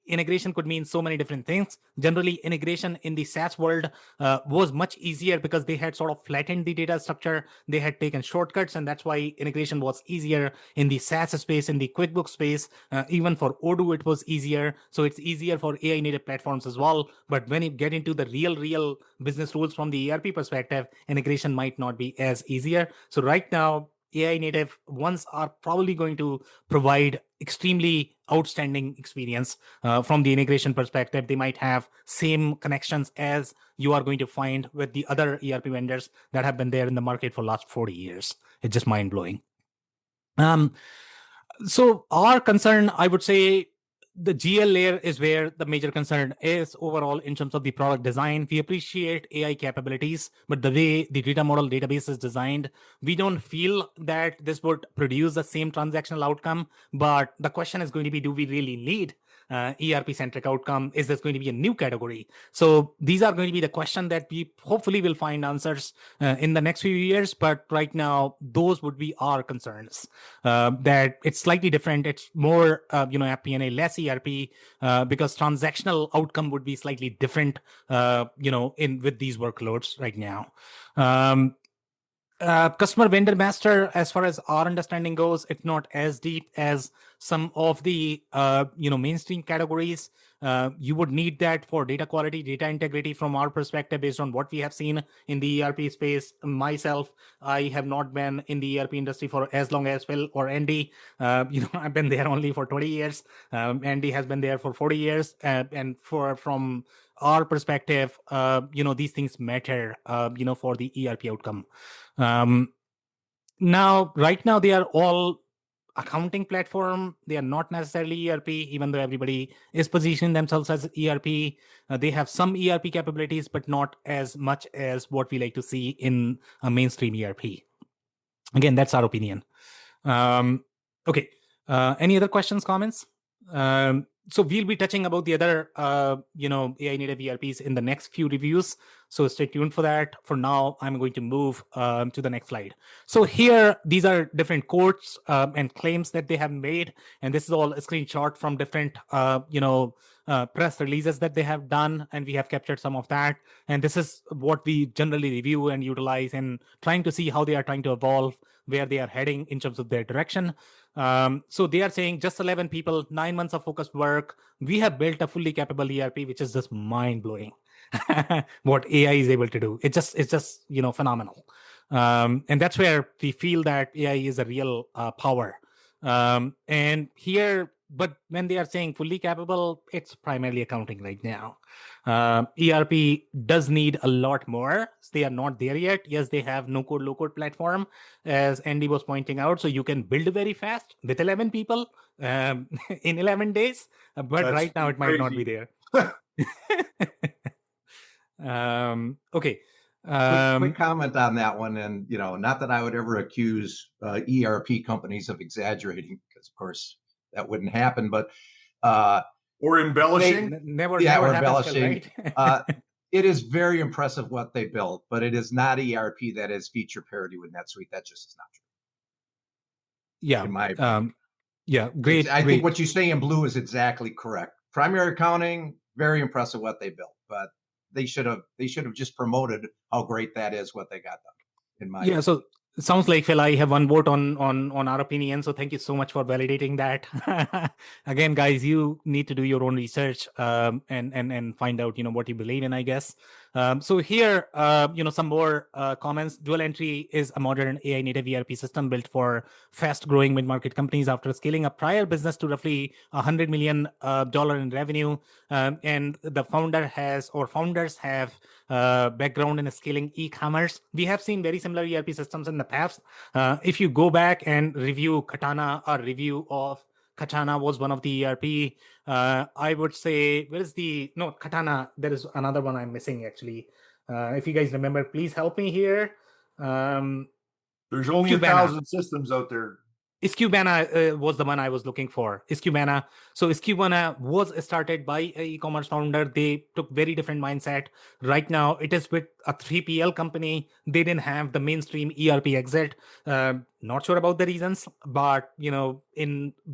S1: Integration could mean so many different things. Generally, integration in the SaaS world was much easier because they had sort of flattened the data structure. They had taken shortcuts, and that's why integration was easier in the SaaS space, in the QuickBooks space. Even for Odoo, it was easier. So it's easier for AI native platforms as well. But when you get into the real business rules from the ERP perspective, integration might not be as easier. So right now, AI native ones are probably going to provide extremely outstanding experience from the integration perspective. They might have same connections as you are going to find with the other ERP vendors that have been there in the market for last 40 years. It's just mind blowing. So our concern, I would say, the GL layer is where the major concern is overall in terms of the product design. We appreciate AI capabilities, but the way the data model database is designed, we don't feel that this would produce the same transactional outcome. But the question is going to be, do we really need ERP centric outcome? Is this going to be a new category? So these are going to be the question that we hopefully will find answers in the next few years. But right now, those would be our concerns. That it's slightly different. It's more, FP&A, less ERP, because transactional outcome would be slightly different, in with these workloads right now. Customer vendor master, as far as our understanding goes, it's not as deep as some of the mainstream categories. You would need that for data quality, data integrity from our perspective, based on what we have seen in the ERP space. Myself, I have not been in the ERP industry for as long as Phil or Andy. I've been there only for 20 years. Andy has been there for 40 years. And from our perspective, these things matter, for the ERP outcome. Right now, they are all accounting platform. They are not necessarily ERP, even though everybody is positioning themselves as ERP. They have some ERP capabilities, but not as much as what we like to see in a mainstream ERP. Again, that's our opinion. Okay. Any other questions, comments? So we'll be touching about the other, AI native ERPs in the next few reviews. So stay tuned for that. For now, I'm going to move to the next slide. So here, these are different quotes and claims that they have made, and this is all a screenshot from different, press releases that they have done, and we have captured some of that. And this is what we generally review and utilize, and trying to see how they are trying to evolve, where they are heading in terms of their direction. So they are saying just 11 people, 9 months of focused work. We have built a fully capable ERP, which is just mind blowing. What AI is able to do, it's just phenomenal. And that's where we feel that AI is a real power. And here, but when they are saying fully capable, it's primarily accounting right now. ERP does need a lot more. They are not there yet. Yes, they have no code, low code platform, as Andy was pointing out. So you can build very fast with 11 people in 11 days. But
S4: That's
S1: right now it might not be
S4: crazy.
S1: there. Okay.
S3: Quick comment on that one, and not that I would ever accuse ERP companies of exaggerating, because of course that wouldn't happen. But
S4: Or embellishing.
S1: Never
S3: or
S1: happens, Phil,
S3: embellishing.
S1: right?
S3: It is very impressive what they built, but it is not ERP that is feature parity with NetSuite. That just is not true.
S1: Yeah.
S3: In my opinion.
S1: Great.
S3: I think what you say in blue is exactly correct. Primary accounting, very impressive what they built, but they should have just promoted how great that is, what they got done. In my opinion.
S1: So sounds like, Phil, I have one vote on our opinion. So thank you so much for validating that. Again, guys, you need to do your own research and find out what you believe in, I guess. So here, some more comments. DualEntry is a modern AI native ERP system built for fast growing mid market companies after scaling a prior business to roughly $100 million in revenue. And the founders have background in scaling e-commerce. We have seen very similar ERP systems in the past. If you go back and review Katana, or review of Katana was one of the ERP. I would say, Katana, there is another one I'm missing actually. If you guys remember, please help me here.
S4: There's only
S1: Cubana.
S4: 1,000 systems out there.
S1: Cubana was the one I was looking for. Cubana. So Cubana was started by an e-commerce founder. They took very different mindset. Right now, it is with a 3PL company. They didn't have the mainstream ERP exit. Not sure about the reasons, but we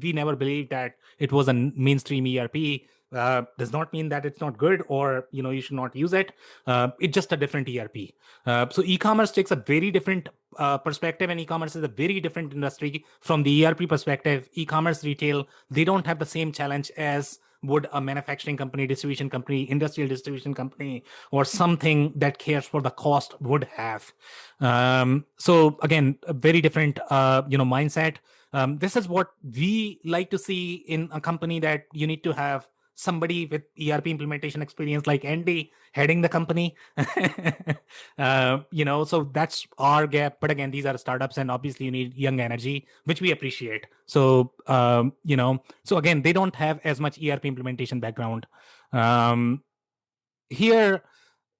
S1: never believed that it was a mainstream ERP. Does not mean that it's not good, or you should not use it. It's just a different ERP. So e-commerce takes a very different perspective, and e-commerce is a very different industry from the ERP perspective. E-commerce retail, they don't have the same challenge as would a manufacturing company, distribution company, industrial distribution company, or something that cares for the cost would have. So again, a very different mindset. This is what we like to see in a company, that you need to have somebody with ERP implementation experience like Andy heading the company. So that's our gap. But again, these are startups, and obviously you need young energy, which we appreciate. So, so again, they don't have as much ERP implementation background. Here,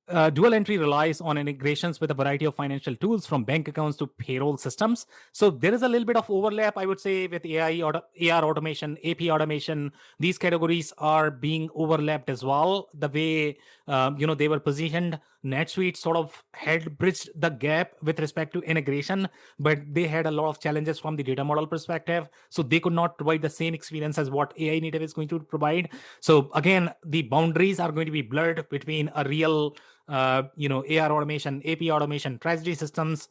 S1: DualEntry relies on integrations with a variety of financial tools, from bank accounts to payroll systems. So there is a little bit of overlap, I would say, with AR automation, AP automation. These categories are being overlapped as well. The way they were positioned, NetSuite sort of had bridged the gap with respect to integration, but they had a lot of challenges from the data model perspective. So they could not provide the same experience as what AI native is going to provide. So again, the boundaries are going to be blurred between a real AR automation, AP automation, treasury systems.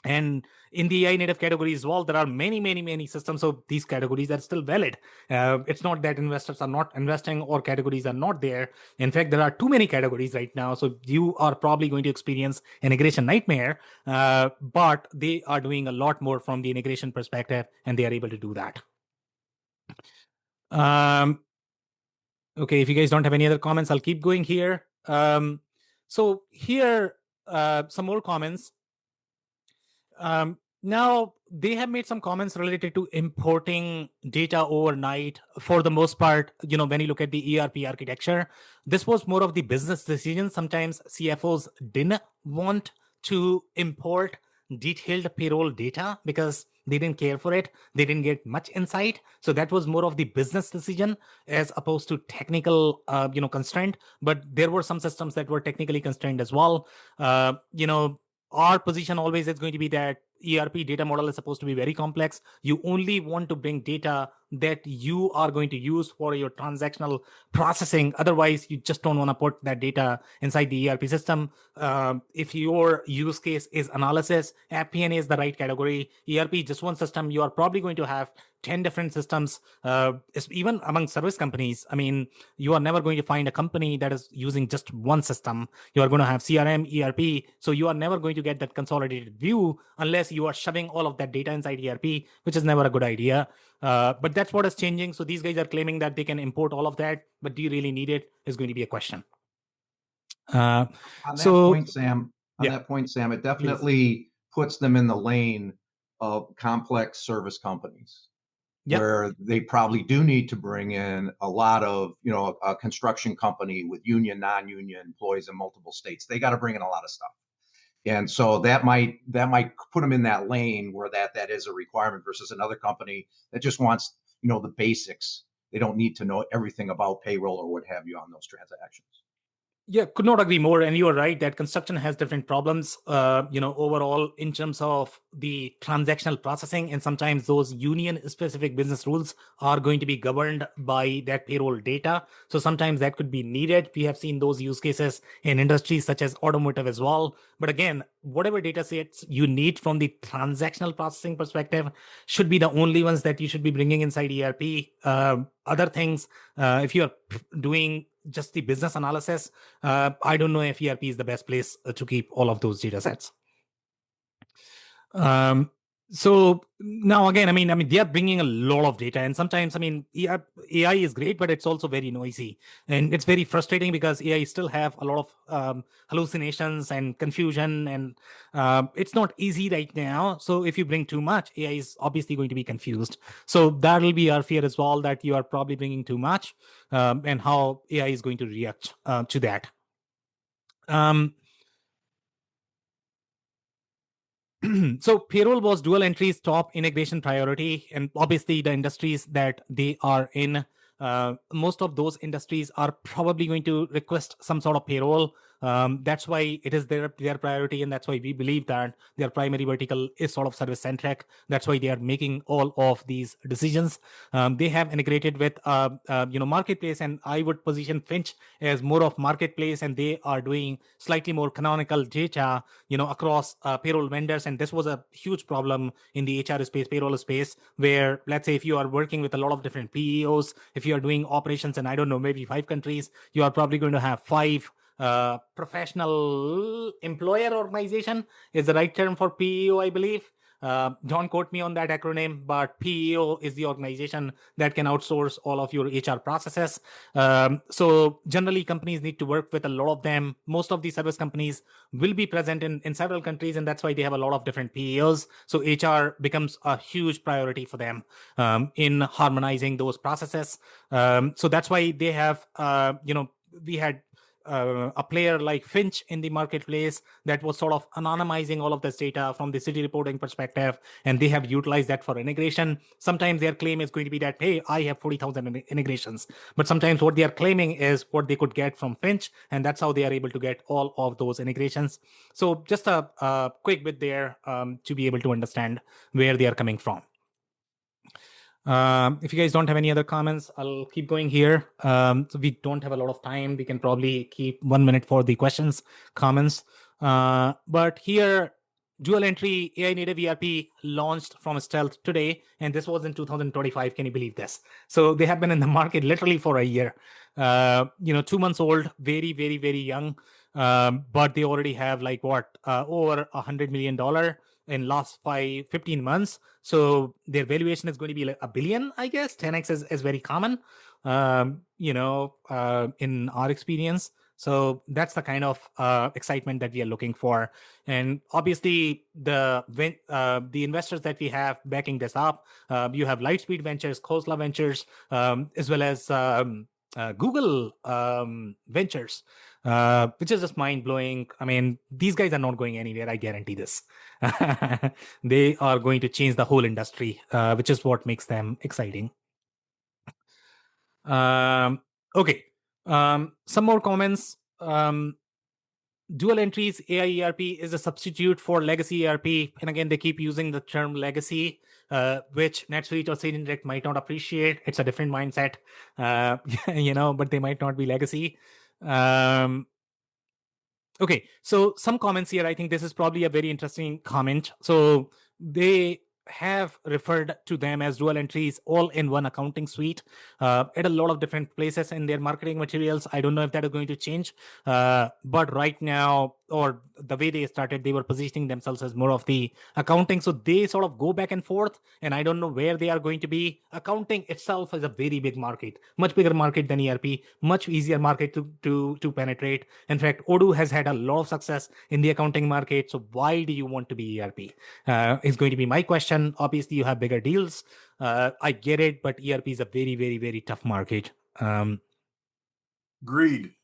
S1: And in the AI native category as well, there are many systems. So these categories are still valid. It's not that investors are not investing or categories are not there. In fact, there are too many categories right now. So you are probably going to experience integration nightmare, but they are doing a lot more from the integration perspective, and they are able to do that. Okay, if you guys don't have any other comments, I'll keep going here. So here, some more comments. Now, they have made some comments related to importing data overnight. For the most part, when you look at the ERP architecture, this was more of the business decision. Sometimes CFOs didn't want to import detailed payroll data because they didn't care for it. They didn't get much insight. So that was more of the business decision as opposed to technical, constraint. But there were some systems that were technically constrained as well. Our position always is going to be that ERP data model is supposed to be very complex. You only want to bring data that you are going to use for your transactional processing. Otherwise, you just don't want to put that data inside the ERP system. If your use case is analysis, FP&A is the right category. ERP, just one system. You are probably going to have 10 different systems, even among service companies. I mean, you are never going to find a company that is using just one system. You are going to have CRM, ERP. So you are never going to get that consolidated view unless you are shoving all of that data inside ERP, which is never a good idea. But that's what is changing. So these guys are claiming that they can import all of that, but do you really need it is going to be a question.
S3: On that
S1: so
S3: point, Sam,
S1: yeah,
S3: it
S1: please.
S3: definitely puts them in the lane of complex service companies.
S1: Yep.
S3: Where they probably do need to bring in a lot of, a construction company with union, non-union employees in multiple states. They got to bring in a lot of stuff. And so that might put them in that lane where that is a requirement versus another company that just wants, the basics. They don't need to know everything about payroll or what have you on those transactions.
S1: Yeah, could not agree more. And you are right that construction has different problems, overall in terms of the transactional processing. And sometimes those union specific business rules are going to be governed by that payroll data. So sometimes that could be needed. We have seen those use cases in industries such as automotive as well. But again, whatever data sets you need from the transactional processing perspective should be the only ones that you should be bringing inside ERP. Other things, if you are doing just the business analysis, I don't know if ERP is the best place to keep all of those data sets. So now again, I mean, they are bringing a lot of data, and sometimes, AI is great, but it's also very noisy, and it's very frustrating because AI still have a lot of hallucinations and confusion, and it's not easy right now. So if you bring too much, AI is obviously going to be confused. So that will be our fear as well, that you are probably bringing too much, and how AI is going to react to that. So payroll was DualEntry's top integration priority, and obviously the industries that they are in, most of those industries are probably going to request some sort of payroll. That's why it is their priority, and that's why we believe that their primary vertical is sort of service centric. That's why they are making all of these decisions. They have integrated with marketplace, and I would position Finch as more of marketplace, and they are doing slightly more canonical data across payroll vendors. And this was a huge problem in the HR space, payroll space, where let's say if you are working with a lot of different PEOs, if you are doing operations in, I don't know, maybe 5 countries, you are probably going to have 5 professional employer organization is the right term for PEO, I believe. Don't quote me on that acronym, but PEO is the organization that can outsource all of your HR processes. So generally, companies need to work with a lot of them. Most of the service companies will be present in several countries, and that's why they have a lot of different PEOs. So HR becomes a huge priority for them in harmonizing those processes. So that's why they have, we had a player like Finch in the marketplace that was sort of anonymizing all of this data from the city reporting perspective, and they have utilized that for integration. Sometimes their claim is going to be that, hey, I have 40,000 integrations, but sometimes what they are claiming is what they could get from Finch, and that's how they are able to get all of those integrations. So just a quick bit there to be able to understand where they are coming from. If you guys don't have any other comments, I'll keep going here. So we don't have a lot of time. We can probably keep 1 minute for the questions, comments. But here, DualEntry AI-native ERP launched from stealth today, and this was in 2025. Can you believe this? So they have been in the market literally for a year. 2 months old, very, very, very young. But they already have over $100 million in last 15 months. So their valuation is going to be like $1 billion, I guess. 10x is very common, in our experience. So that's the kind of excitement that we are looking for. And obviously, the investors that we have backing this up, you have Lightspeed Ventures, Khosla Ventures, as well as Google Ventures. which is just mind blowing. I mean, these guys are not going anywhere. I guarantee this. They are going to change the whole industry, which is what makes them exciting. Okay. Some more comments. DualEntry's AI ERP is a substitute for legacy ERP. And again, they keep using the term legacy, which NetSuite or Sage Interact might not appreciate. It's a different mindset, but they might not be legacy. Okay, so some comments here. I think this is probably a very interesting comment. So they have referred to them as DualEntry's all-in-one accounting suite at a lot of different places in their marketing materials. I don't know if that is going to change, but right now, or the way they started, they were positioning themselves as more of the accounting. So they sort of go back and forth, and I don't know where they are going to be. Accounting itself is a very big market, much bigger market than ERP, much easier market to penetrate. In fact, Odoo has had a lot of success in the accounting market. So why do you want to be ERP? Is going to be my question. Obviously, you have bigger deals. I get it, but ERP is a very, very, very tough market.
S4: Agreed.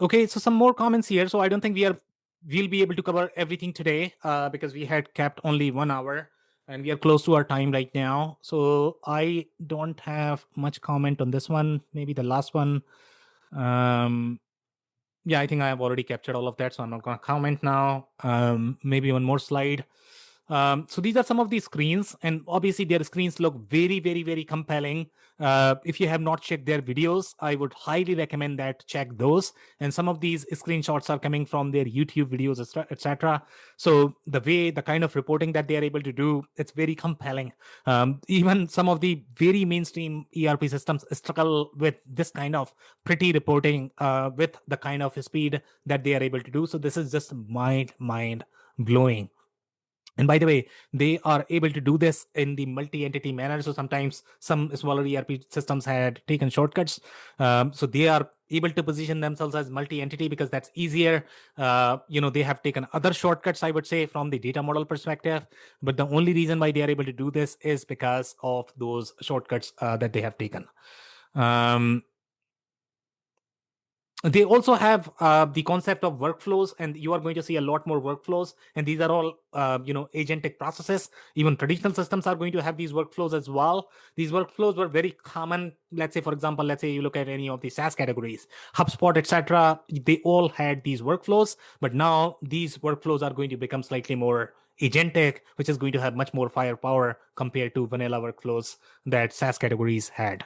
S1: Okay, so some more comments here. So I don't think we'll be able to cover everything today because we had kept only 1 hour and we are close to our time right now. So I don't have much comment on this one. Maybe the last one. Yeah, I think I have already captured all of that, so I'm not going to comment now. Maybe one more slide. So these are some of these screens, and obviously their screens look very, very, very compelling. If you have not checked their videos, I would highly recommend that check those. And some of these screenshots are coming from their YouTube videos, etc. So the kind of reporting that they are able to do, it's very compelling. Even some of the very mainstream ERP systems struggle with this kind of pretty reporting with the kind of speed that they are able to do. So this is just mind blowing. And by the way, they are able to do this in the multi-entity manner. So sometimes some smaller ERP systems had taken shortcuts. So they are able to position themselves as multi-entity because that's easier. They have taken other shortcuts, I would say, from the data model perspective. But the only reason why they are able to do this is because of those shortcuts that they have taken. They also have the concept of workflows, and you are going to see a lot more workflows. And these are all, agentic processes. Even traditional systems are going to have these workflows as well. These workflows were very common. Let's say, for example, you look at any of the SaaS categories, HubSpot, etc. They all had these workflows, but now these workflows are going to become slightly more agentic, which is going to have much more firepower compared to vanilla workflows that SaaS categories had.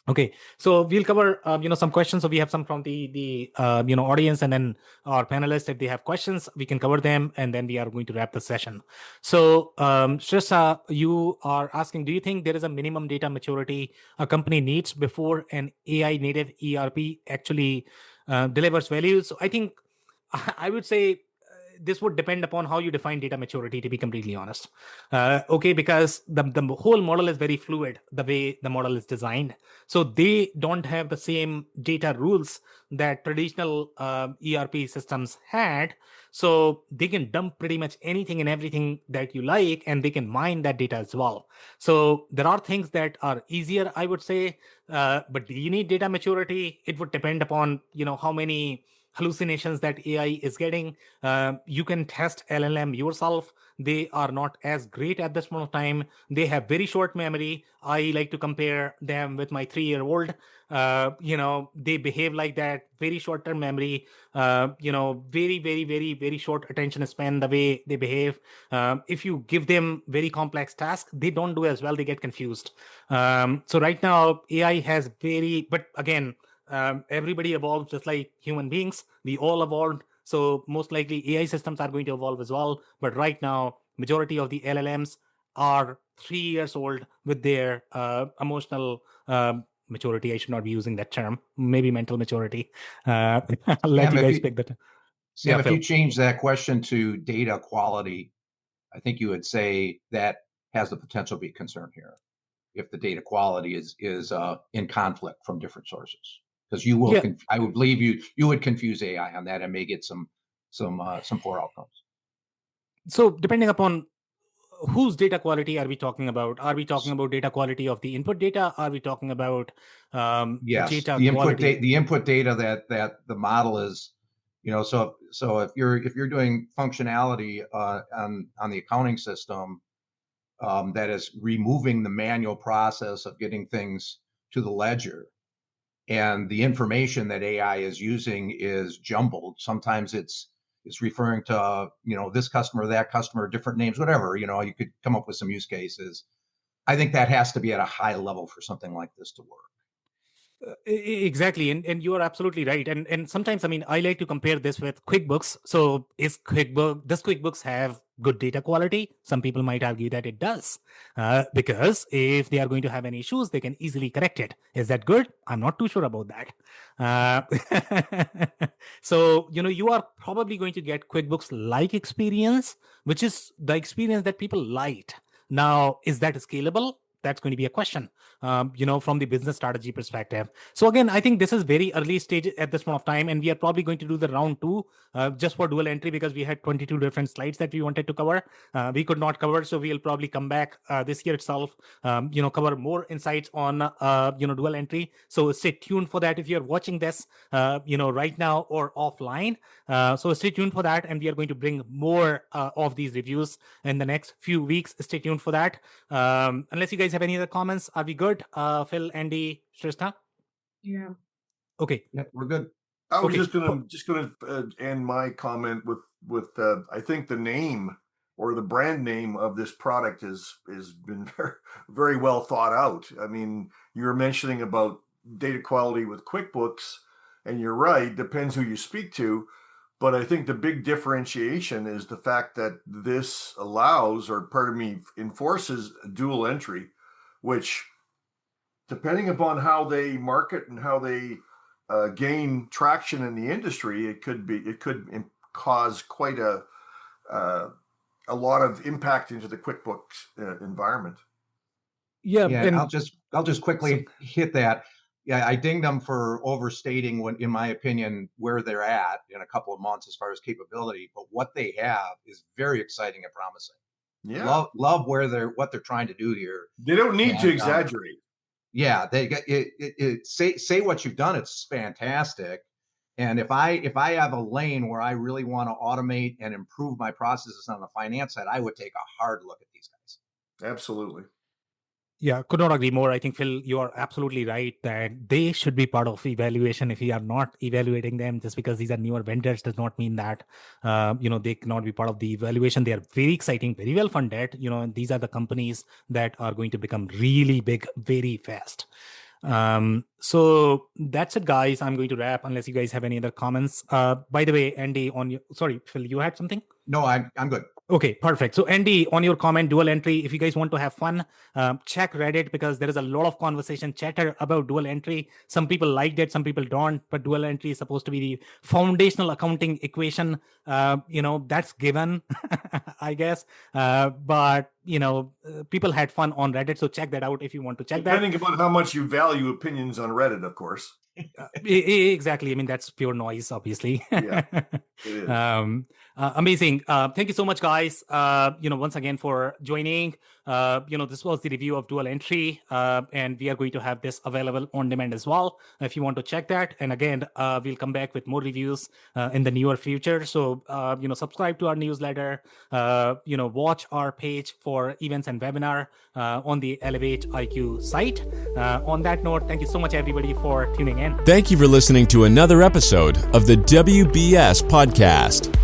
S1: Okay, so we'll cover some questions. So we have some from the audience, and then our panelists, if they have questions, we can cover them, and then we are going to wrap the session. So Shrista, you are asking, do you think there is a minimum data maturity a company needs before an AI-native ERP actually delivers value? So I think I would say this would depend upon how you define data maturity, to be completely honest. Okay, because the whole model is very fluid, the way the model is designed. So they don't have the same data rules that traditional ERP systems had. So they can dump pretty much anything and everything that you like, and they can mine that data as well. So there are things that are easier, I would say. But do you need data maturity? It would depend upon, how many hallucinations that AI is getting. You can test LLM yourself. They are not as great at this point of time. They have very short memory. I like to compare them with my 3-year-old. They behave like that, very short-term memory, very, very, very, very short attention span, the way they behave. If you give them very complex tasks, they don't do as well. They get confused. So right now, AI has but again, everybody evolves just like human beings. We all evolved. So most likely AI systems are going to evolve as well. But right now, majority of the LLMs are 3 years old with their emotional maturity. I should not be using that term. Maybe mental maturity. I'll let you guys pick that.
S3: Sam,
S1: Yeah,
S3: if you
S1: Phil.
S3: change that question to data quality, I think you would say that has the potential to be a concern here if the data quality is in conflict from different sources, because you will.
S1: Yeah.
S3: I would believe you would confuse AI on that and may get some poor outcomes.
S1: So depending upon whose data quality are we talking about? Are we talking about data quality of the input data? Are we talking about
S3: Yes,
S1: data
S3: the
S1: quality?
S3: the input data that the model is, so if you're doing functionality on the accounting system, that is removing the manual process of getting things to the ledger, and the information that AI is using is jumbled. Sometimes it's referring to this customer, that customer, different names, whatever. You could come up with some use cases. I think that has to be at a high level for something like this to work.
S1: Exactly, and you are absolutely right. And sometimes, I mean, I like to compare this with QuickBooks. So does QuickBooks have good data quality? Some people might argue that it does, because if they are going to have any issues, they can easily correct it. Is that good? I'm not too sure about that. So you are probably going to get QuickBooks like experience, which is the experience that people liked. Now, is that scalable? That's going to be a question, from the business strategy perspective. So again, I think this is very early stage at this point of time, and we are probably going to do the round two just for dual entry, because we had 22 different slides that we wanted to cover. We could not cover, so we'll probably come back this year itself, cover more insights on dual entry. So stay tuned for that if you're watching this right now or offline. So stay tuned for that, and we are going to bring more of these reviews in the next few weeks. Stay tuned for that. Unless you guys have any other comments, are we good? Phil, Andy, Shristha?
S5: Yeah.
S1: Okay.
S3: Yeah, we're good.
S4: I was
S1: Okay.
S4: just gonna end my comment with I think the name or the brand name of this product is been very, very well thought out. I mean, you were mentioning about data quality with QuickBooks, and you're right, depends who you speak to. But I think the big differentiation is the fact that this allows, or pardon me, enforces dual entry, which, depending upon how they market and how they gain traction in the industry, it could cause quite a lot of impact into the QuickBooks environment.
S1: Yeah,
S3: Yeah,
S1: and
S3: I'll just quickly hit that. Yeah, I dinged them for overstating, when, in my opinion, where they're at in a couple of months as far as capability. But what they have is very exciting and promising.
S4: Yeah,
S3: Love what they're trying to do here.
S4: they don't need to
S3: And
S4: exaggerate.
S3: yeah, they get it. Say what you've done. It's fantastic. And if I have a lane where I really want to automate and improve my processes on the finance side, I would take a hard look at these guys.
S4: Absolutely.
S1: yeah, could not agree more. I think, Phil, you are absolutely right that they should be part of evaluation. If we are not evaluating them, just because these are newer vendors does not mean that they cannot be part of the evaluation. They are very exciting, very well funded. And these are the companies that are going to become really big very fast. So that's it, guys. I'm going to wrap unless you guys have any other comments. By the way, Andy, sorry, Phil, you had something?
S3: No, I'm good.
S1: Okay, perfect. So Andy, on your comment, dual entry, if you guys want to have fun, check Reddit, because there is a lot of conversation chatter about dual entry. Some people liked it, some people don't, but dual entry is supposed to be the foundational accounting equation. That's given, I guess. But people had fun on Reddit, so check that out if you want to check that.
S4: Depending upon how much you value opinions on Reddit, of course.
S1: Exactly. I mean, that's pure noise, obviously.
S4: Yeah, it is.
S1: Amazing. Thank you so much, guys. Once again for joining. This was the review of dual entry, and we are going to have this available on demand as well if you want to check that. And again, we'll come back with more reviews in the near future. So, subscribe to our newsletter. Watch our page for events and webinar on the Elevate IQ site. On that note, thank you so much, everybody, for tuning in.
S2: Thank you for listening to another episode of the WBS Podcast.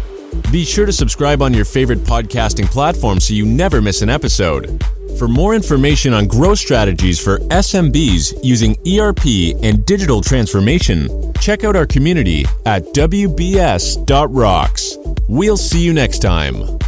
S2: Be sure to subscribe on your favorite podcasting platform so you never miss an episode. For more information on growth strategies for SMBs using ERP and digital transformation, check out our community at WBS.rocks. We'll see you next time.